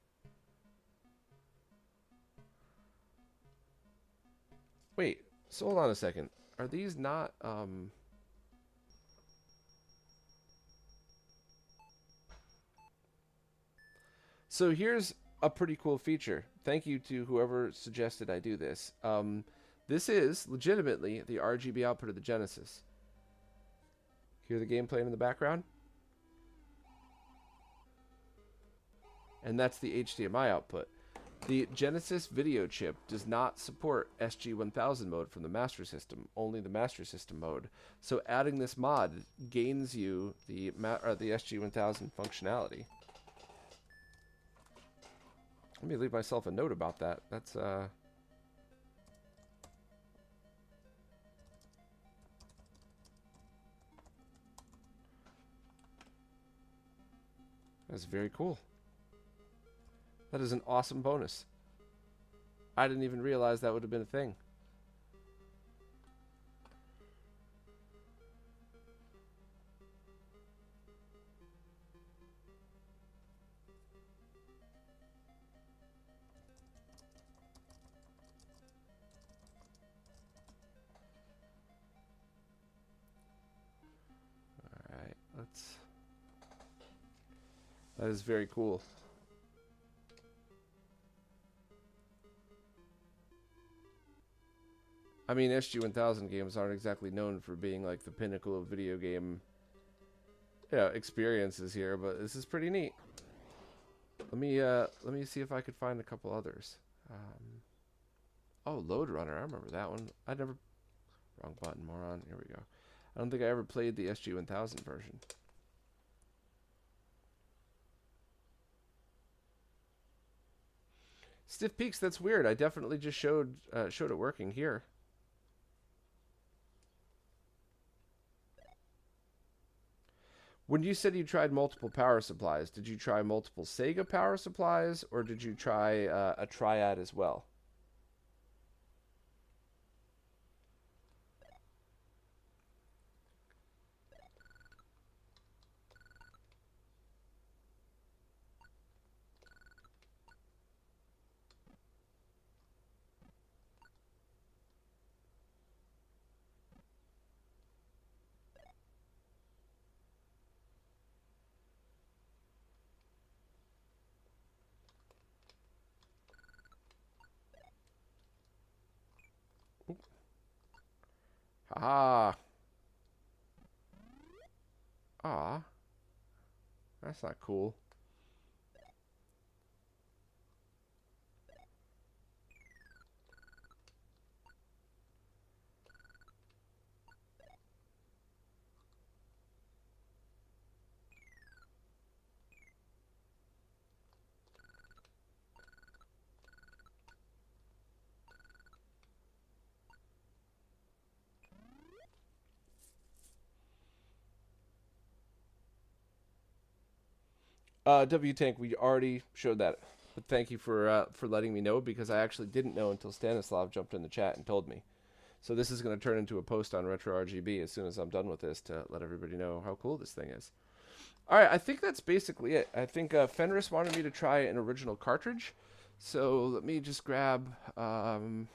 Wait, so hold on a second. Are these not, So here's a pretty cool feature. Thank you to whoever suggested I do this. This is legitimately the RGB output of the Genesis. Hear the game playing in the background? And that's the HDMI output. The Genesis video chip does not support SG-1000 mode from the Master System, only the Master System mode. So adding this mod gains you the SG-1000 functionality. Let me leave myself a note about that. That's very cool. That is an awesome bonus. I didn't even realize that would have been a thing. Alright, that is very cool. I mean, SG-1000 games aren't exactly known for being like the pinnacle of video game, experiences here, but this is pretty neat. Let me see if I could find a couple others. Oh, Load Runner, I remember that one. Wrong button, moron. Here we go. I don't think I ever played the SG-1000 version. Stiff Peaks, that's weird. I definitely just showed it working here. When you said you tried multiple power supplies, did you try multiple Sega power supplies, or did you try a triad as well? Ah, ah, that's not cool. W-Tank, we already showed that. But thank you for letting me know, because I actually didn't know until Stanislav jumped in the chat and told me. So this is going to turn into a post on RetroRGB as soon as I'm done with this, to let everybody know how cool this thing is. All right, I think that's basically it. I think Fenris wanted me to try an original cartridge. So let me just grab Virtua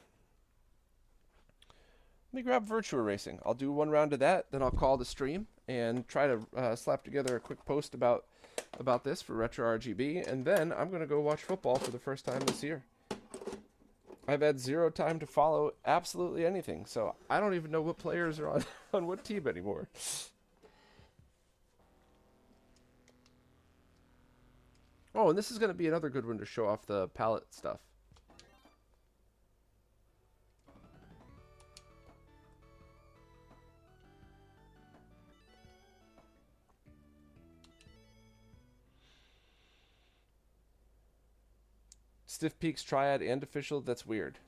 Racing. I'll do one round of that, then I'll call the stream and try to slap together a quick post about this for RetroRGB, and then I'm going to go watch football for the first time this year. I've had zero time to follow absolutely anything, so I don't even know what players are on what team anymore. Oh, and this is going to be another good one to show off the palette stuff. Stiff Peaks Triad and official, that's weird.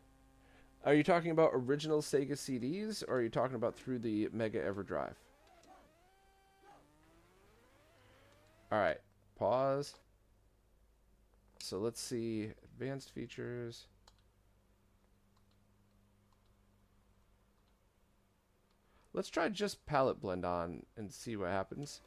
Are you talking about original Sega CDs, or are you talking about through the Mega EverDrive? Alright, pause. So let's see, advanced features. Let's try just palette blend on and see what happens.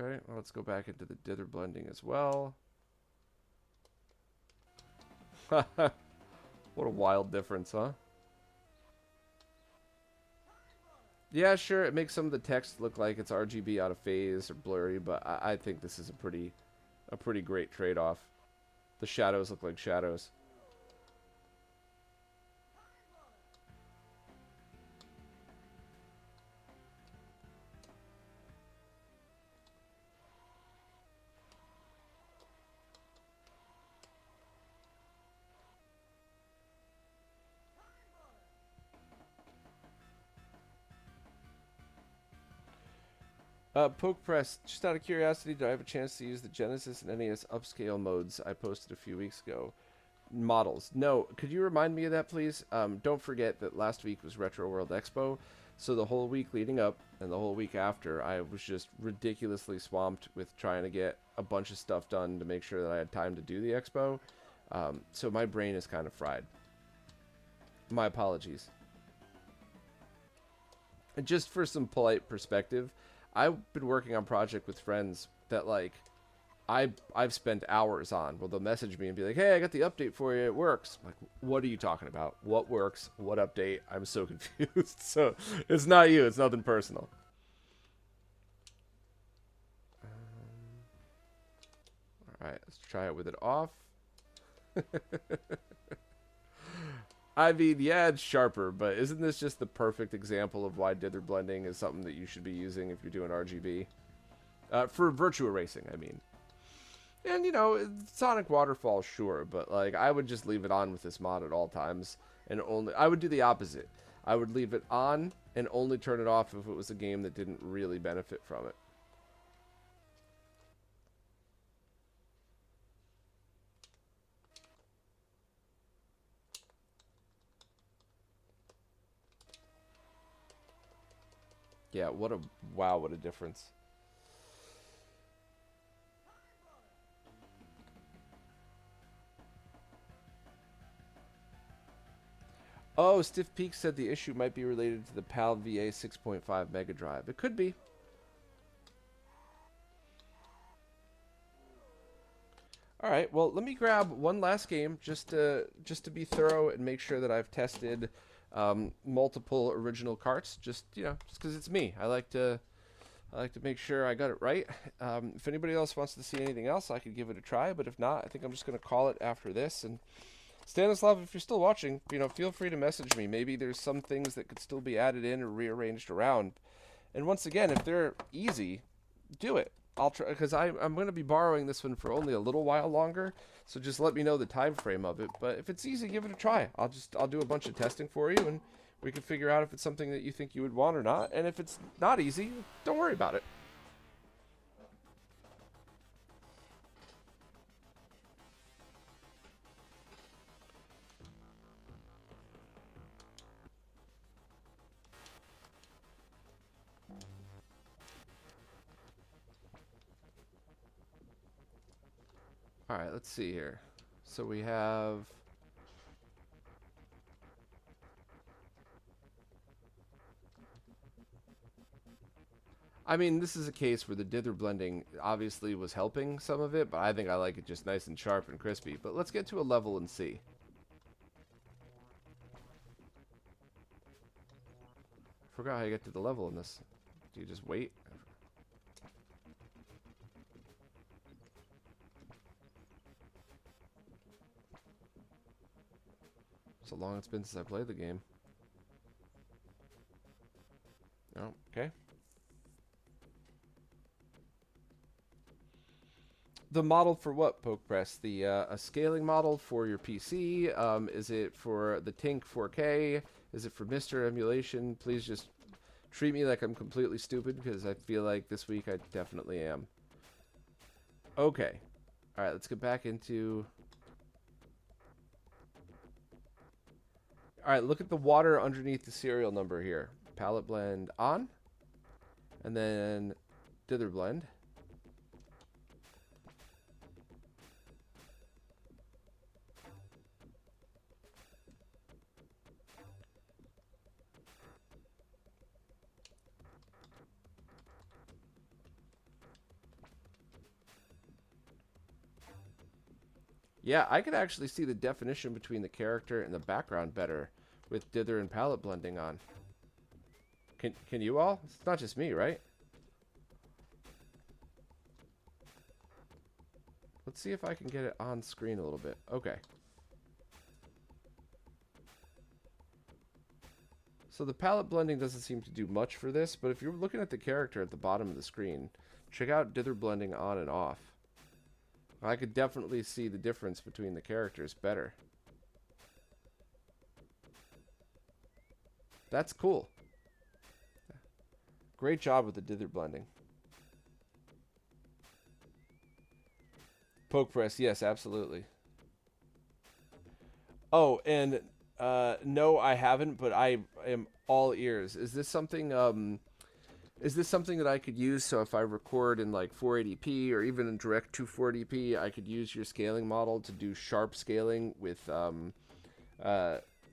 Okay, well, let's go back into the dither blending as well. What a wild difference, huh? Yeah, sure, it makes some of the text look like it's RGB out of phase or blurry, but I think this is a pretty great trade-off. The shadows look like shadows. Poke Press, just out of curiosity, do I have a chance to use the Genesis and NES upscale modes I posted a few weeks ago? Models. No, could you remind me of that, please? Don't forget that last week was Retro World Expo, so the whole week leading up and the whole week after, I was just ridiculously swamped with trying to get a bunch of stuff done to make sure that I had time to do the expo. So my brain is kind of fried. My apologies. And just for some polite perspective, I've been working on project with friends that, like, I've spent hours on. Well, they'll message me and be like, hey, I got the update for you. It works. I'm like, what are you talking about? What works? What update? I'm so confused. So it's not you. It's nothing personal. All right, let's try it with it off. I mean, yeah, it's sharper, but isn't this just the perfect example of why dither blending is something that you should be using if you're doing RGB? For Virtua Racing, I mean. And, you know, Sonic Waterfall, sure, but, like, I would just leave it on with this mod at all times, and I would do the opposite. I would leave it on and only turn it off if it was a game that didn't really benefit from it. Yeah, what a difference. Oh, Stiff Peak said the issue might be related to the PAL VA 6.5 Mega Drive. It could be. All right, well, let me grab one last game just to be thorough and make sure that I've tested multiple original carts. Just just because it's me, I like to make sure I got it right. If anybody else wants to see anything else, I could give it a try. But if not, I think I'm just going to call it after this. And Stanislav, if you're still watching, feel free to message me. Maybe there's some things that could still be added in or rearranged around. And once again, if they're easy, do it. I'll try, because I'm going to be borrowing this one for only a little while longer. So just let me know the time frame of it. But if it's easy, give it a try. I'll do a bunch of testing for you, and we can figure out if it's something that you think you would want or not. And if it's not easy, don't worry about it. All right, let's see here. So we have... I mean, this is a case where the dither blending obviously was helping some of it, but I think I like it just nice and sharp and crispy. But let's get to a level and see. Forgot how you get to the level in this. Do you just wait? So long it's been since I played the game. Oh, okay. The model for what, Poke Press? The a scaling model for your PC? Is it for the Tink 4K? Is it for Mr. Emulation? Please just treat me like I'm completely stupid, because I feel like this week I definitely am. Okay. Alright, let's get back into... Alright, look at the water underneath the serial number here. Palette blend on. And then dither blend. Yeah, I could actually see the definition between the character and the background better with dither and palette blending on. Can you all? It's not just me, right? Let's see if I can get it on screen a little bit. Okay. So the palette blending doesn't seem to do much for this, but if you're looking at the character at the bottom of the screen, check out dither blending on and off. I could definitely see the difference between the characters better. That's cool. Great job with the dither blending. Poke Press, yes, absolutely. Oh, and no, I haven't, but I am all ears. Is this something that I could use? So if I record in like 480p or even in direct 240p, I could use your scaling model to do sharp scaling with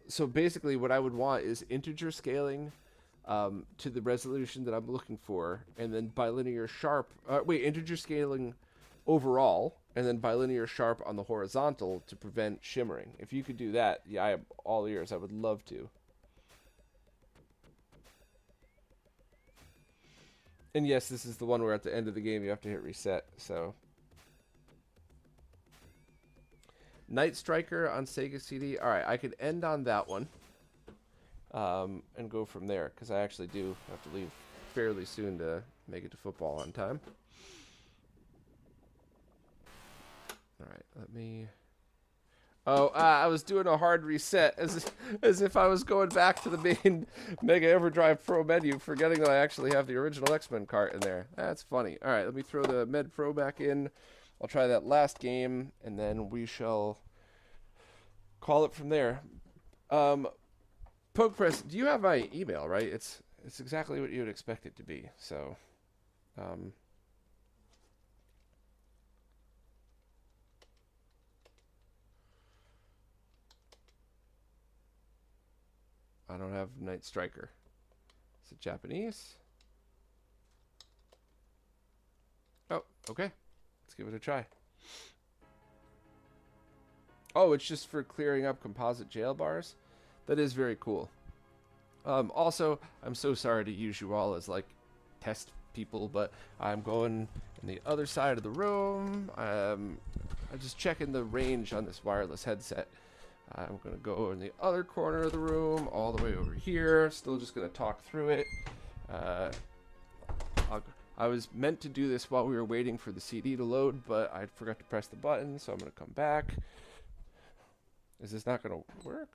so basically what I would want is integer scaling to the resolution that I'm looking for, and then bilinear sharp integer scaling overall, and then bilinear sharp on the horizontal to prevent shimmering. If you could do that, yeah, I am all ears. I would love to. And yes, this is the one where at the end of the game you have to hit reset, so. Night Striker on Sega CD. Alright, I could end on that one. And go from there, because I actually do have to leave fairly soon to make it to football on time. Alright, let me... Oh, I was doing a hard reset as if I was going back to the main Mega EverDrive Pro menu, forgetting that I actually have the original X-Men cart in there. That's funny. All right, let me throw the Med Pro back in. I'll try that last game, and then we shall call it from there. Poke Press, do you have my email, right? it's exactly what you would expect it to be. So, um, I don't have Night Striker. Is it Japanese? Oh, okay. Let's give it a try. Oh, it's just for clearing up composite jail bars? That is very cool. Also, I'm so sorry to use you all as like test people, but I'm going in the other side of the room. I'm just checking the range on this wireless headset. I'm going to go in the other corner of the room, all the way over here. Still just going to talk through it. I was meant to do this while we were waiting for the CD to load, but I forgot to press the button, so I'm going to come back. Is this not going to work?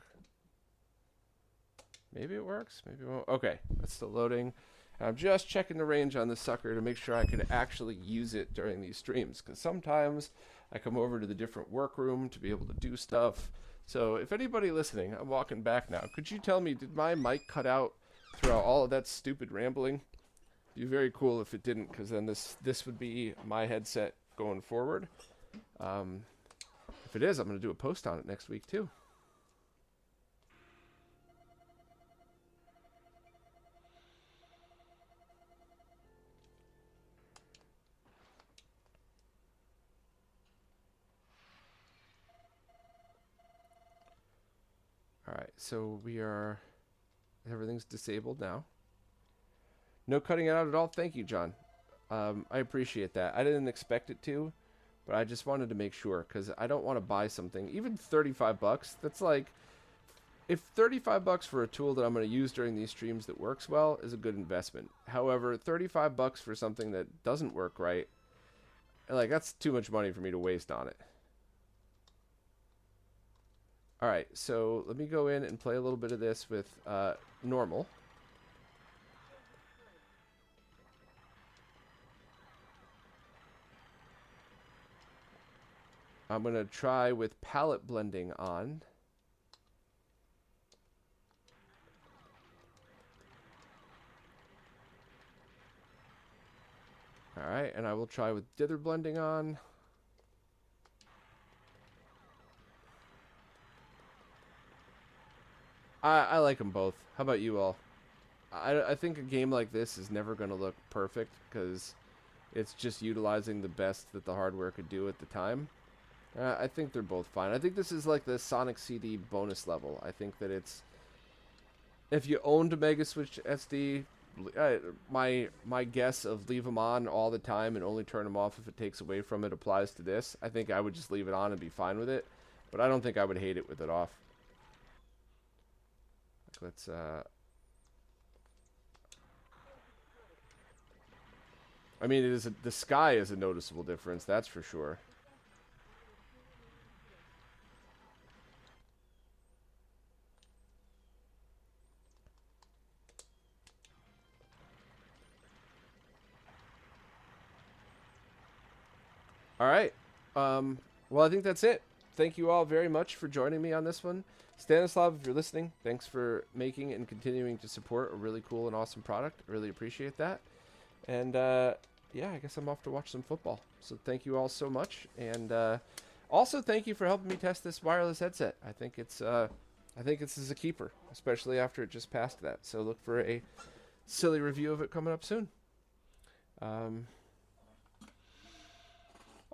Maybe it works, maybe it won't. Okay, that's still loading. I'm just checking the range on this sucker to make sure I could actually use it during these streams, because sometimes I come over to the different workroom to be able to do stuff. So if anybody listening, I'm walking back now, could you tell me, did my mic cut out throughout all of that stupid rambling? It'd be very cool if it didn't, because then this would be my headset going forward. If it is, I'm going to do a post on it next week too. Alright, so everything's disabled now. No cutting it out at all? Thank you, John. I appreciate that. I didn't expect it to, but I just wanted to make sure, because I don't want to buy something, even 35 bucks, that's like, if 35 bucks for a tool that I'm going to use during these streams that works well is a good investment. However, 35 bucks for something that doesn't work right, like, that's too much money for me to waste on it. Alright, so let me go in and play a little bit of this with normal. I'm going to try with palette blending on. Alright, and I will try with dither blending on. I like them both. How about you all? I think a game like this is never going to look perfect because it's just utilizing the best that the hardware could do at the time. I think they're both fine. I think this is like the Sonic CD bonus level. I think that it's... If you owned a MegaSwitchHD, my guess of leave them on all the time and only turn them off if it takes away from it applies to this. I think I would just leave it on and be fine with it. But I don't think I would hate it with it off. Let's I mean, the sky is a noticeable difference, that's for sure. All right. Well, I think that's it. Thank you all very much for joining me on this one. Stanislav, if you're listening, thanks for making and continuing to support a really cool and awesome product. I really appreciate that. And yeah, I guess I'm off to watch some football. So thank you all so much. And also thank you for helping me test this wireless headset. I think this is a keeper, especially after it just passed that. So look for a silly review of it coming up soon.